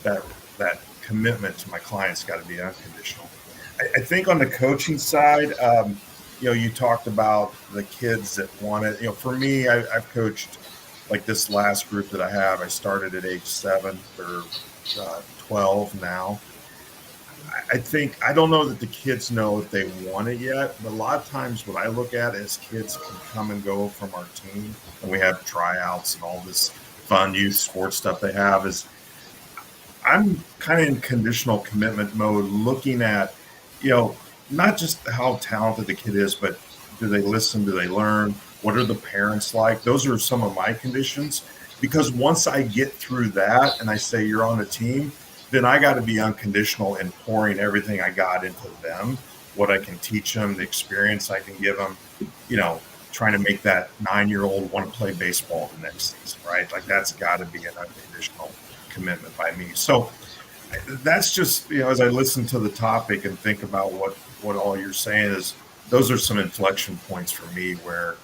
that commitment to my clients got to be unconditional. I think on the coaching side, you talked about the kids that want it. For me, I've coached like this last group that I have. I started at age 7. They're 12 now. I don't know that the kids know if they want it yet, but a lot of times what I look at is kids can come and go from our team, and we have tryouts and all this fun youth sports stuff they have. Is I'm kind of in conditional commitment mode, looking at not just how talented the kid is, but do they listen? Do they learn? What are the parents like? Those are some of my conditions, because once I get through that and I say you're on a team, then I got to be unconditional in pouring everything I got into them, what I can teach them, the experience I can give them, trying to make that 9-year-old want to play baseball the next season, right? Like that's got to be an unconditional commitment by me. So that's just, as I listen to the topic and think about what all you're saying is, those are some inflection points for me where,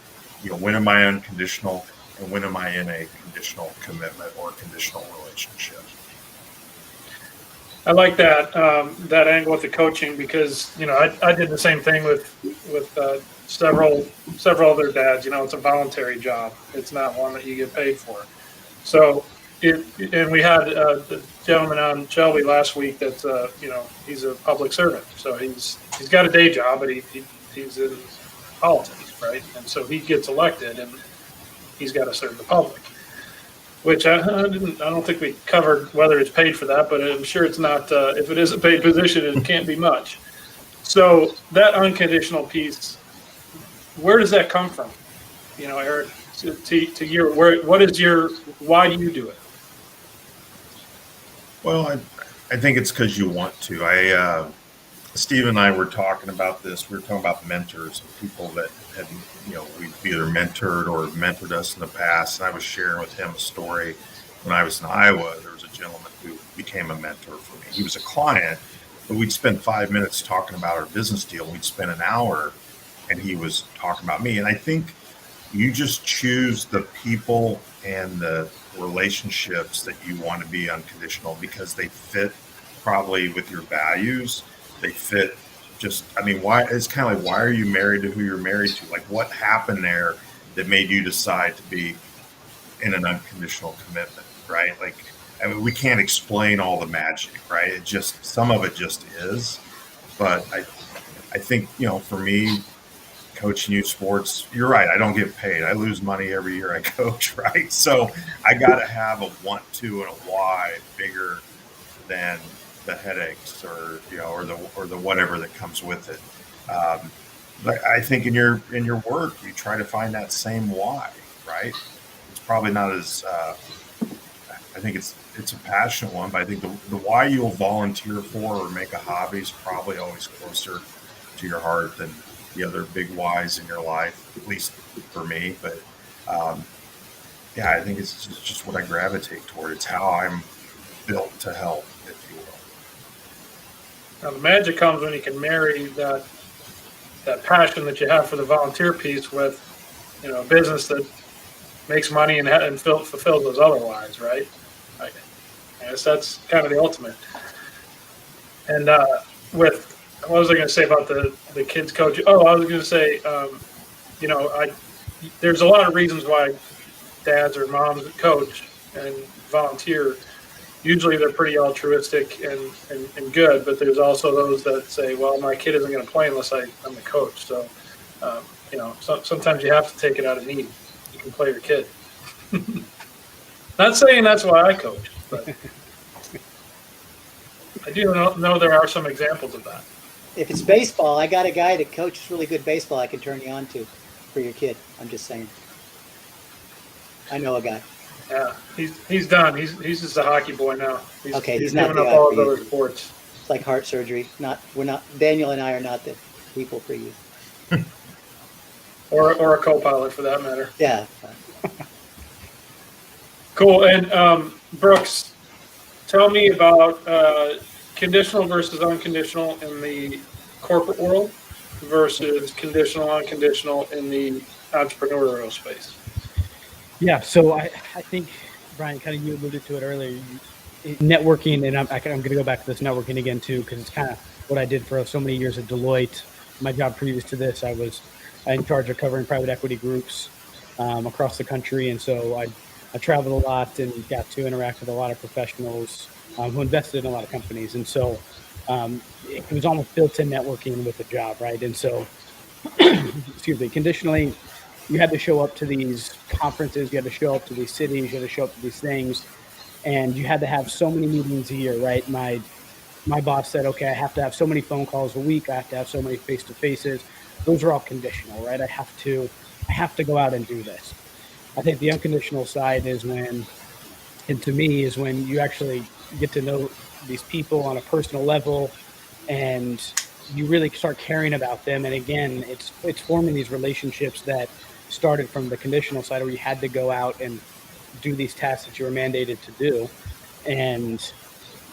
when am I unconditional and when am I in a conditional commitment or conditional relationship? I like that angle with the coaching because I did the same thing with several other dads. It's a voluntary job. It's not one that you get paid for. So and we had the gentleman on Shelby last week that's he's a public servant. So he's got a day job, but he's in politics, right? And so he gets elected and he's got to serve the public. Which I don't think we covered whether it's paid for that, but I'm sure it's not. If it is a paid position, it can't be much. So that unconditional piece, where does that come from? Eric, to your why do you do it? Well, I think it's because you want to. Steve and I were talking about this. We were talking about mentors and people that had, we've either mentored or mentored us in the past. And I was sharing with him a story when I was in Iowa. There was a gentleman who became a mentor for me. He was a client, but we'd spend 5 minutes talking about our business deal. We'd spend an hour and he was talking about me. And I think you just choose the people and the relationships that you want to be unconditional because they fit probably with your values. They fit why? It's kind of like, why are you married to who you're married to? Like, what happened there that made you decide to be in an unconditional commitment, right? Like, we can't explain all the magic, right? It just, some of it just is. But I think, for me, coaching youth sports, you're right. I don't get paid. I lose money every year I coach, right? So I got to have a want to and a why bigger than the headaches or the whatever that comes with it. But I think in your work, you try to find that same why, right? It's probably not as I think it's a passionate one, but I think the why you'll volunteer for or make a hobby is probably always closer to your heart than the other big whys in your life, at least for me. But I think it's just what I gravitate toward. It's how I'm built to help, if you will. Now, the magic comes when you can marry that that passion that you have for the volunteer piece with, a business that makes money and fulfills those otherwise, right? I guess that's kind of the ultimate. And what was I going to say about the kids coach? Oh, I was going to say, there's a lot of reasons why dads or moms coach and volunteer. Usually they're pretty altruistic and good, but there's also those that say, well, my kid isn't going to play unless I'm the coach. So, sometimes you have to take it out of need. You can play your kid. Not saying that's why I coach, but I do know there are some examples of that. If it's baseball, I got a guy that coaches really good baseball I can turn you on to for your kid. I'm just saying. I know a guy. Yeah, he's done. He's just a hockey boy now. He's not giving the up guy all for of you. other sports. It's like heart surgery. Daniel and I are not the people for you. Or a co-pilot for that matter. Yeah. Cool. And Brooks, tell me about conditional versus unconditional in the corporate world versus conditional, unconditional in the entrepreneurial space. Yeah, so I think, Brian, kind of you alluded to it earlier, networking, and I'm going to go back to this networking again too, because it's kind of what I did for so many years at Deloitte. My job previous to this, I was in charge of covering private equity groups across the country, and so I traveled a lot and got to interact with a lot of professionals who invested in a lot of companies, and so it was almost built-in networking with the job, right? And so, excuse me, conditionally, you had to show up to these conferences, you had to show up to these cities, you had to show up to these things, and you had to have so many meetings a year, right? My boss said, okay, I have to have so many phone calls a week, I have to have so many face-to-faces. Those are all conditional, right? I have to go out and do this. I think the unconditional side is when you actually get to know these people on a personal level, and you really start caring about them. And again, it's forming these relationships that started from the conditional side, where you had to go out and do these tasks that you were mandated to do, and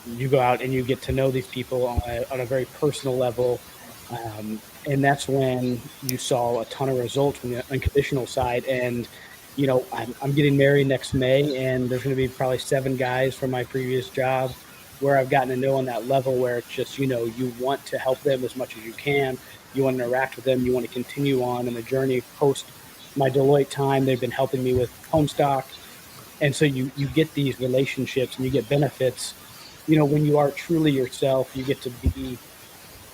you go out and you get to know these people on a very personal level, and that's when you saw a ton of results from the unconditional side. And I'm getting married next May, and there's going to be probably 7 guys from my previous job where I've gotten to know on that level, where it's just, you want to help them as much as you can. You want to interact with them. You want to continue on in the journey post my Deloitte time. They've been helping me with Homestock. And so you get these relationships and you get benefits. When you are truly yourself, you get to be,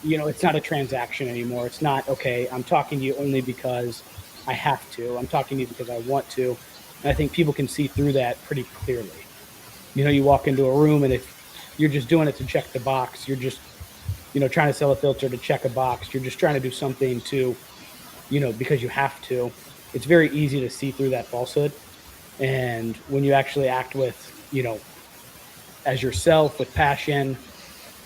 it's not a transaction anymore. It's not, okay, I'm talking to you only because I have to. I'm talking to you because I want to. And I think people can see through that pretty clearly. You walk into a room, and if you're just doing it to check the box, you're just, trying to sell a filter to check a box. You're just trying to do something to, because you have to. It's very easy to see through that falsehood. And when you actually act with, as yourself, with passion,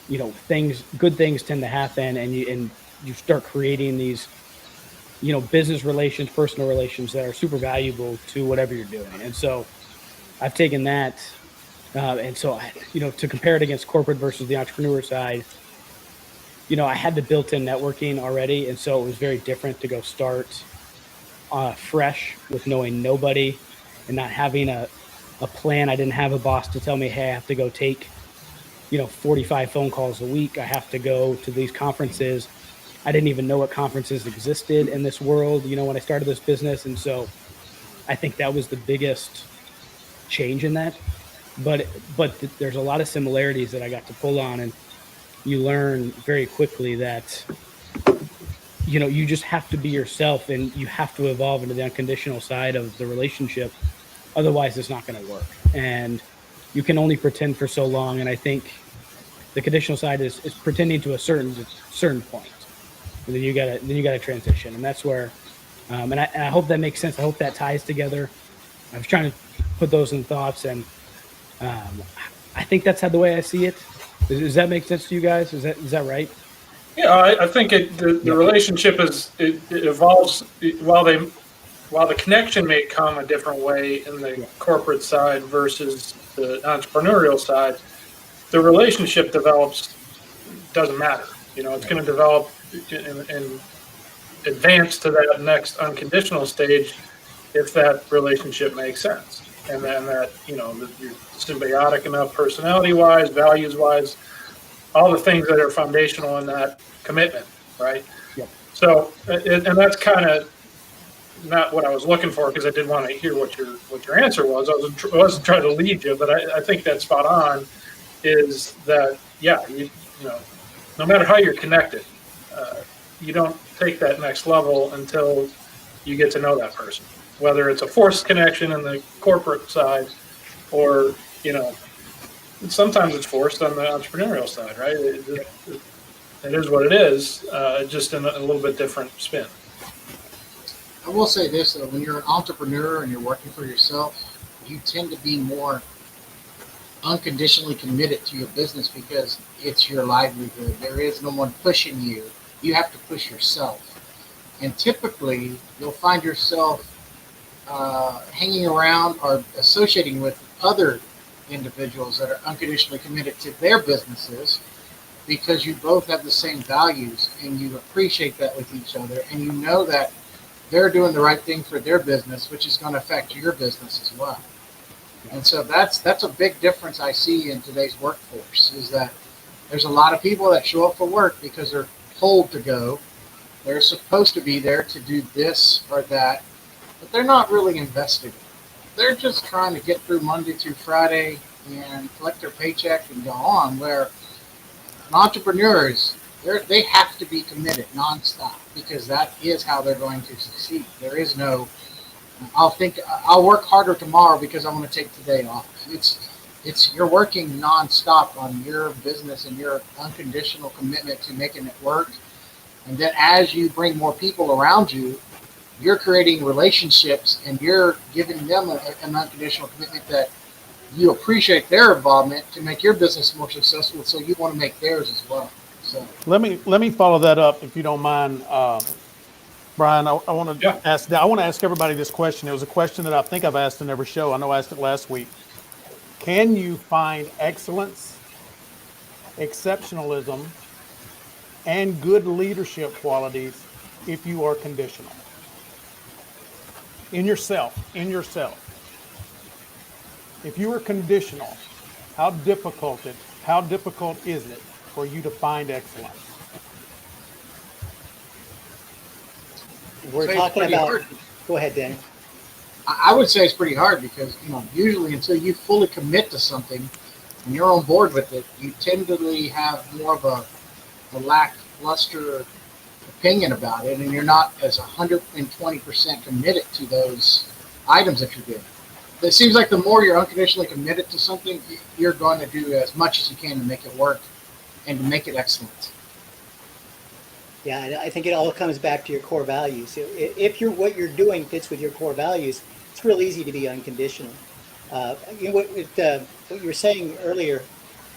good things tend to happen, and you start creating these, business relations, personal relations that are super valuable to whatever you're doing. And so I've taken that, and so to compare it against corporate versus the entrepreneur side, I had the built-in networking already, and so it was very different to go start fresh with knowing nobody and not having a plan. I didn't have a boss to tell me, hey, I have to go take 45 phone calls a week. I have to go to these conferences. I didn't even know what conferences existed in this world, when I started this business. And so I think that was the biggest change in that. But there's a lot of similarities that I got to pull on, and you learn very quickly that, you just have to be yourself, and you have to evolve into the unconditional side of the relationship. Otherwise, it's not going to work. And you can only pretend for so long. And I think the conditional side is pretending to a certain point. And then you gotta transition. And that's where, and I hope that makes sense. I hope that ties together. I was trying to put those in thoughts, and I think that's the way I see it. Does that make sense to you guys? Is that right? Yeah, I think the relationship it evolves while the connection may come a different way in the corporate side versus the entrepreneurial side. The relationship doesn't matter. It's going to develop in advance to that next unconditional stage if that relationship makes sense. And then that, that you're symbiotic enough personality wise, values wise, all the things that are foundational in that commitment, right? Yep. So, and that's kind of not what I was looking for, because I did want to hear what your answer was. I wasn't trying to lead you, but I think that's spot on. Is that no matter how you're connected, you don't take that next level until you get to know that person, whether it's a forced connection in the corporate side, or sometimes it's forced on the entrepreneurial side, right? It is what it is, just in a little bit different spin. I will say this, though, when you're an entrepreneur and you're working for yourself, you tend to be more unconditionally committed to your business because it's your livelihood. There is no one pushing you. You have to push yourself. And typically, you'll find yourself hanging around or associating with other individuals that are unconditionally committed to their businesses because you both have the same values and you appreciate that with each other, and you know that they're doing the right thing for their business, which is going to affect your business as well. And so that's a big difference I see in today's workforce, is that there's a lot of people that show up for work because they're told to go. They're supposed to be there to do this or that, but they're not really invested. They're just trying to get through Monday through Friday and collect their paycheck and go on, where entrepreneurs, they have to be committed nonstop because that is how they're going to succeed. There is no, I'll work harder tomorrow because I want to take today off. It's you're working nonstop on your business and your unconditional commitment to making it work. And then as you bring more people around you, you're creating relationships and you're giving them an unconditional commitment that you appreciate their involvement to make your business more successful. So you want to make theirs as well. So let me follow that up, if you don't mind, Brian. I want to ask everybody this question. It was a question that I think I've asked in every show. I know I asked it last week. Can you find excellence, exceptionalism, and good leadership qualities if you are conditional? In yourself. If you are conditional, how difficult is it for you to find excellence? We're talking about. Hard. Go ahead, Danny. I would say it's pretty hard because usually until you fully commit to something and you're on board with it, you tend to have more of a lackluster opinion about it, and you're not as 120% committed to those items that you're doing. It seems like the more you're unconditionally committed to something, you're going to do as much as you can to make it work and to make it excellent. Yeah, I think it all comes back to your core values. If what you're doing fits with your core values, it's real easy to be unconditional. What you were saying earlier,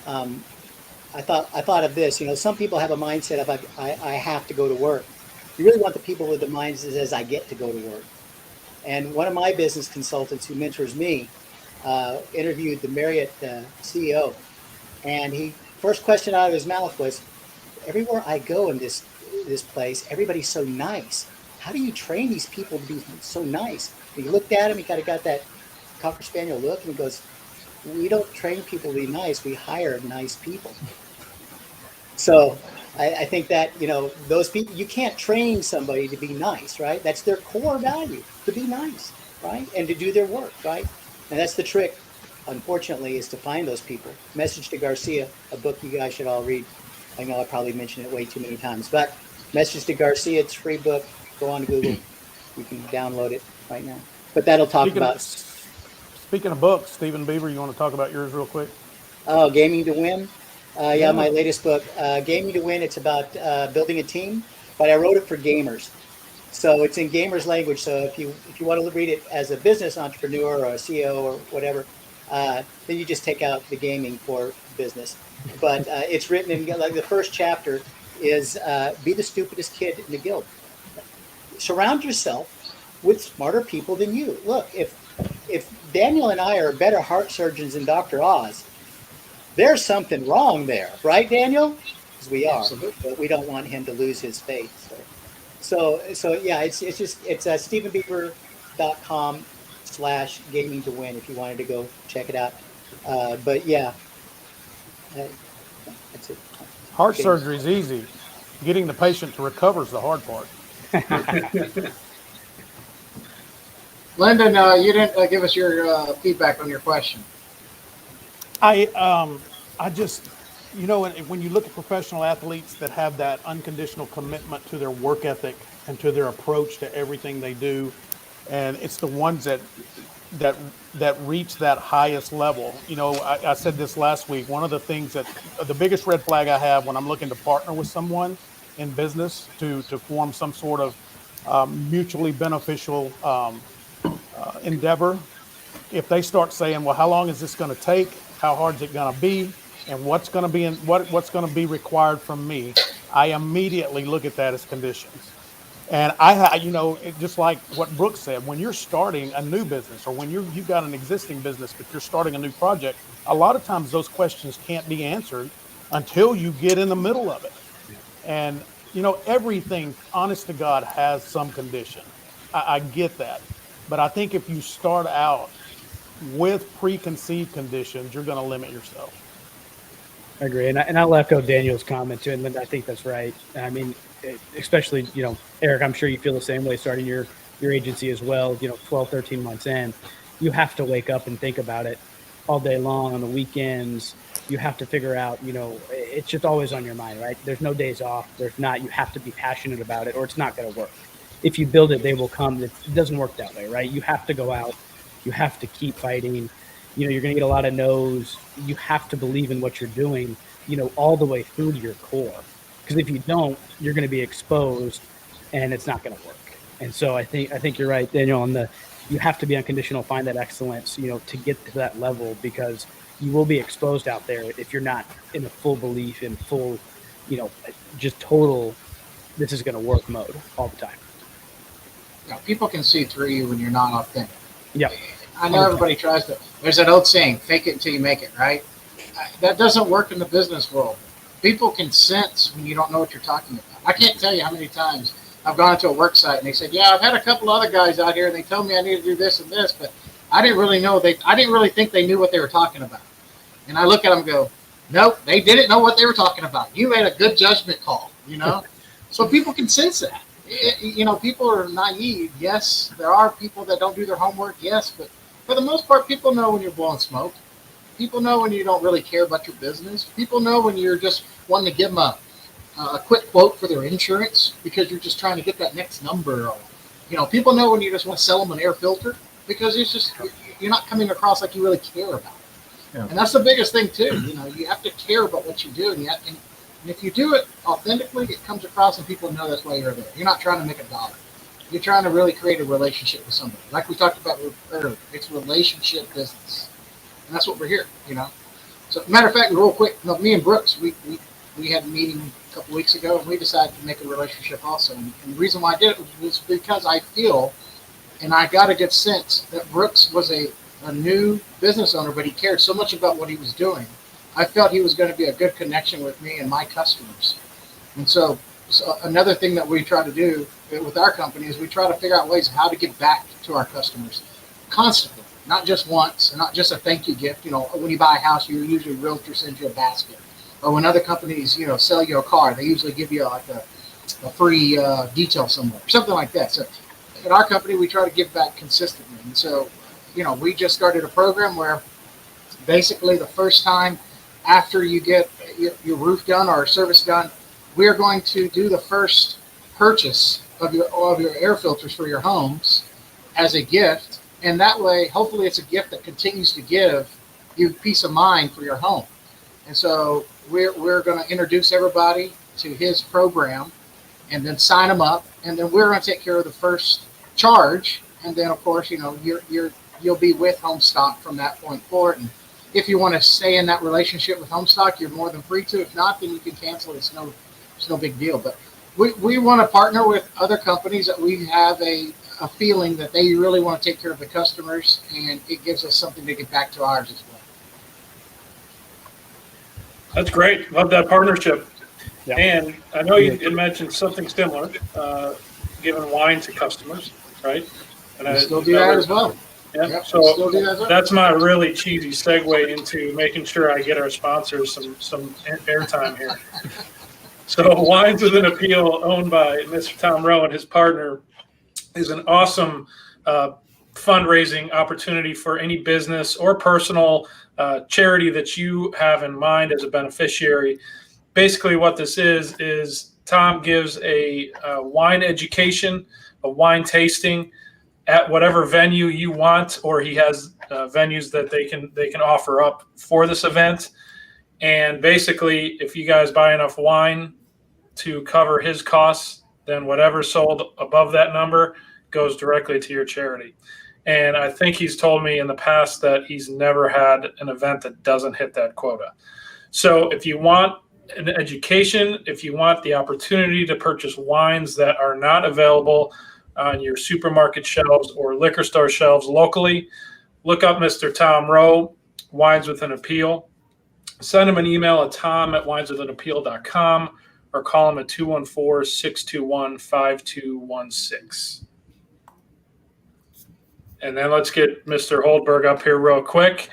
I thought of this. Some people have a mindset of I have to go to work. You really want the people with the minds that says I get to go to work. And one of my business consultants who mentors me interviewed the Marriott CEO, and he first question out of his mouth was, "Everywhere I go in this place, everybody's so nice. How do you train these people to be so nice?" And he looked at him. He kind of got that Cocker Spaniel look, and he goes, "We don't train people to be nice. We hire nice people." So I think that, those people, you can't train somebody to be nice, right? That's their core value, to be nice, right? And to do their work, right? And that's the trick, unfortunately, is to find those people. Message to Garcia, a book you guys should all read. I know I probably mentioned it way too many times, but Message to Garcia, it's a free book. Go on Google. You can download it right now. But that'll talk about... Speaking of books, Stephen Beaver, you want to talk about yours real quick? Oh, Gaming to Win. My latest book, Gaming to Win. It's about building a team, but I wrote it for gamers. So it's in gamers language. So if you want to read it as a business entrepreneur or a CEO or whatever, then you just take out the gaming for business. But it's written in, like, the first chapter is be the stupidest kid in the guild. Surround yourself with smarter people than you. Look, if Daniel and I are better heart surgeons than Dr. Oz, there's something wrong there, right, Daniel? Because we are, but we don't want him to lose his faith. So yeah, it's stephenbeaver.com/gaming to win if you wanted to go check it out. But yeah, uh, that's it. Heart Okay. surgery is easy. Getting the patient to recover is the hard part. Lyndon, you didn't give us your feedback on your question. I just, when you look at professional athletes that have that unconditional commitment to their work ethic and to their approach to everything they do, and it's the ones that reach that highest level. I said this last week. One of the things the biggest red flag I have when I'm looking to partner with someone in business to form some sort of mutually beneficial endeavor, if they start saying, well, how long is this going to take? How hard is it going to be? And what's going to be required from me? I immediately look at that as conditions. And just like what Brooks said, when you're starting a new business or when you've got an existing business, but you're starting a new project, a lot of times those questions can't be answered until you get in the middle of it. And, everything, honest to God, has some condition. I get that. But I think if you start out with preconceived conditions, you're going to limit yourself. I agree. And I'll echo Daniel's comment too. And I think that's right. I mean, especially, Eric, I'm sure you feel the same way starting your agency as well, 12, 13 months in. You have to wake up and think about it all day long on the weekends. You have to figure out, it's just always on your mind, right? There's no days off. There's not. You have to be passionate about it or it's not going to work. If you build it, they will come. It doesn't work that way, right? You have to go out. You have to keep fighting. You're going to get a lot of no's. You have to believe in what you're doing, all the way through to your core. Because if you don't, you're going to be exposed and it's not going to work. And so I think you're right, Daniel, you have to be unconditional, find that excellence, to get to that level, because you will be exposed out there if you're not in a full belief, in full, just total, this is going to work mode all the time. People can see through you when you're not authentic. Yeah. I know everybody tries to. There's that old saying, fake it until you make it, right? That doesn't work in the business world. People can sense when you don't know what you're talking about. I can't tell you how many times I've gone to a work site and they said, yeah, I've had a couple other guys out here and they told me I need to do this and this, but I didn't really think they knew what they were talking about. And I look at them and go, nope, they didn't know what they were talking about. You made a good judgment call, So people can sense that. People are naive. Yes, there are people that don't do their homework. Yes, but for the most part, people know when you're blowing smoke. People know when you don't really care about your business. People know when you're just wanting to give them a quick quote for their insurance because you're just trying to get that next number. Or, people know when you just want to sell them an air filter because you're not coming across like you really care about it. Yeah. And that's the biggest thing too. You have to care about what you do, and if you do it authentically, it comes across and people know that's why you're there. You're not trying to make a dollar. You're trying to really create a relationship with somebody. Like we talked about earlier, it's relationship business. And that's what we're here, So matter of fact, real quick, me and Brooks, we had a meeting a couple weeks ago and we decided to make a relationship also. And the reason why I did it was because I feel, and I got a good sense that Brooks was a new business owner, but he cared so much about what he was doing. I felt he was going to be a good connection with me and my customers. And so another thing that we try to do with our company is we try to figure out ways of how to give back to our customers constantly, not just once, and not just a thank you gift. When you buy a house, usually a realtor sends you a basket. Or when other companies, sell you a car, they usually give you like a free detail somewhere, something like that. So at our company, we try to give back consistently. And so, we just started a program where basically the first time after you get your roof done or service done, we are going to do the first purchase of your air filters for your homes as a gift. And that way, hopefully it's a gift that continues to give you peace of mind for your home. And so we're going to introduce everybody to his program and then sign them up. And then we're going to take care of the first charge. And then, of course, you'll be with Homestock from that point forward. And if you want to stay in that relationship with Homestock, you're more than free to. If not, then you can cancel. It's no big deal. But we want to partner with other companies that we have a feeling that they really want to take care of the customers, and it gives us something to get back to ours as well. That's great. Love that partnership. Yeah. And I know you mentioned something similar. giving wine to customers, right? And I still do that as well. Yeah. Yep, So still do that as well. that's my really cheesy segue into making sure I get our sponsors some airtime here. So Wines with an Appeal, owned by Mr. Tom Rowe and his partner, is an awesome fundraising opportunity for any business or personal charity that you have in mind as a beneficiary. Basically what this is Tom gives a wine education, a wine tasting at whatever venue you want, or he has venues that they can offer up for this event. And basically, if you guys buy enough wine to cover his costs, then whatever sold above that number goes directly to your charity. And I think he's told me in the past that he's never had an event that doesn't hit that quota. So if you want an education, if you want the opportunity to purchase wines that are not available on your supermarket shelves or liquor store shelves locally, look up Mr. Tom Rowe, Wines with an Appeal. Send him an email at tom@wineswithanappeal.com or call him at 214-621-5216. And then let's get Mr. Holdberg up here real quick.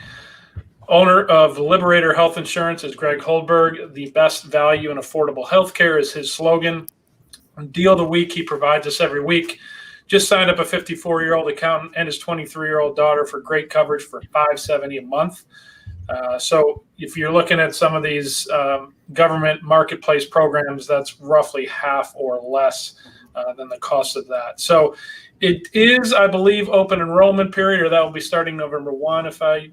Owner of Liberator Health Insurance is Greg Holdberg. The best value in affordable healthcare is his slogan. Deal of the week he provides us every week. Just signed up a 54-year-old accountant and his 23-year-old daughter for great coverage for $570 a month. So if you're looking at some of these government marketplace programs, that's roughly half or less than the cost of that. So it is, I believe, open enrollment period, or that will be starting November 1 if I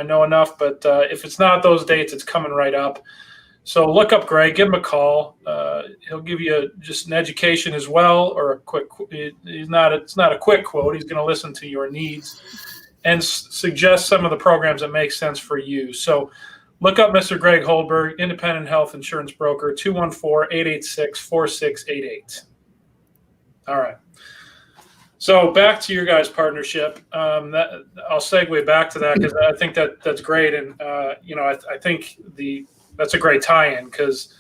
know enough. But if it's not those dates, it's coming right up. So look up Greg, give him a call. He'll give you just an education as well, or a quick. It's not a quick quote. He's going to listen to your needs and suggest some of the programs that make sense for you. So look up Mr. Greg Holdberg, independent health insurance broker, 214-886-4688. All right. So back to your guys' partnership. I'll segue back to that because I think that's great, and I think that's a great tie-in because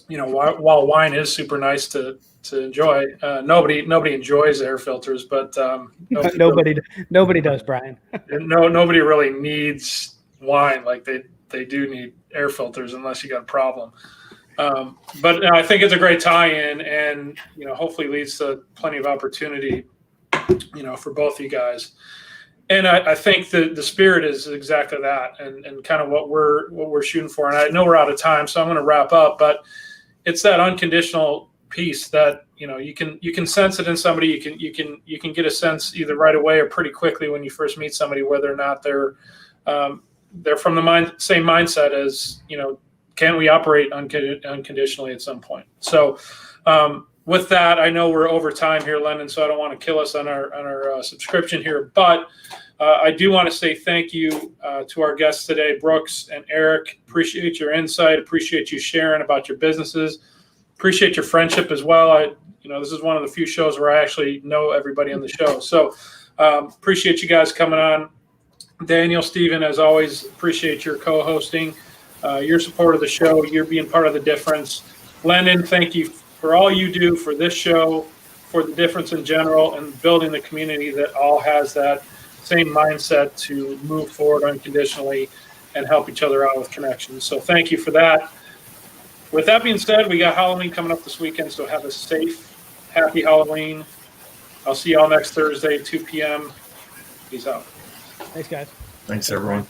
while wine is super nice to enjoy, nobody enjoys air filters, but nobody does, Brian. Nobody really needs wine like they do need air filters unless you got a problem. But I think it's a great tie-in, and hopefully leads to plenty of opportunity, for both of you guys. And I think the spirit is exactly that, and kind of what we're shooting for. And I know we're out of time, so I'm going to wrap up. But it's that unconditional piece that you can sense it in somebody. You can get a sense either right away or pretty quickly when you first meet somebody whether or not they're from the same mindset as can we operate unconditionally at some point. So with that, I know we're over time here, Lennon, so I don't want to kill us on our subscription here. But I do want to say thank you to our guests today, Brooks and Eric. Appreciate your insight. Appreciate you sharing about your businesses. Appreciate your friendship as well. This is one of the few shows where I actually know everybody on the show. So appreciate you guys coming on. Daniel, Steven, as always, appreciate your co-hosting, your support of the show, you're being part of the difference. Lennon, thank you for all you do for this show, for the difference in general, and building the community that all has that same mindset to move forward unconditionally and help each other out with connections. So thank you for that. With that being said, we got Halloween coming up this weekend, so have a safe, happy Halloween. I'll see y'all next Thursday, 2 p.m. Peace out. Thanks, guys. Thanks, everyone.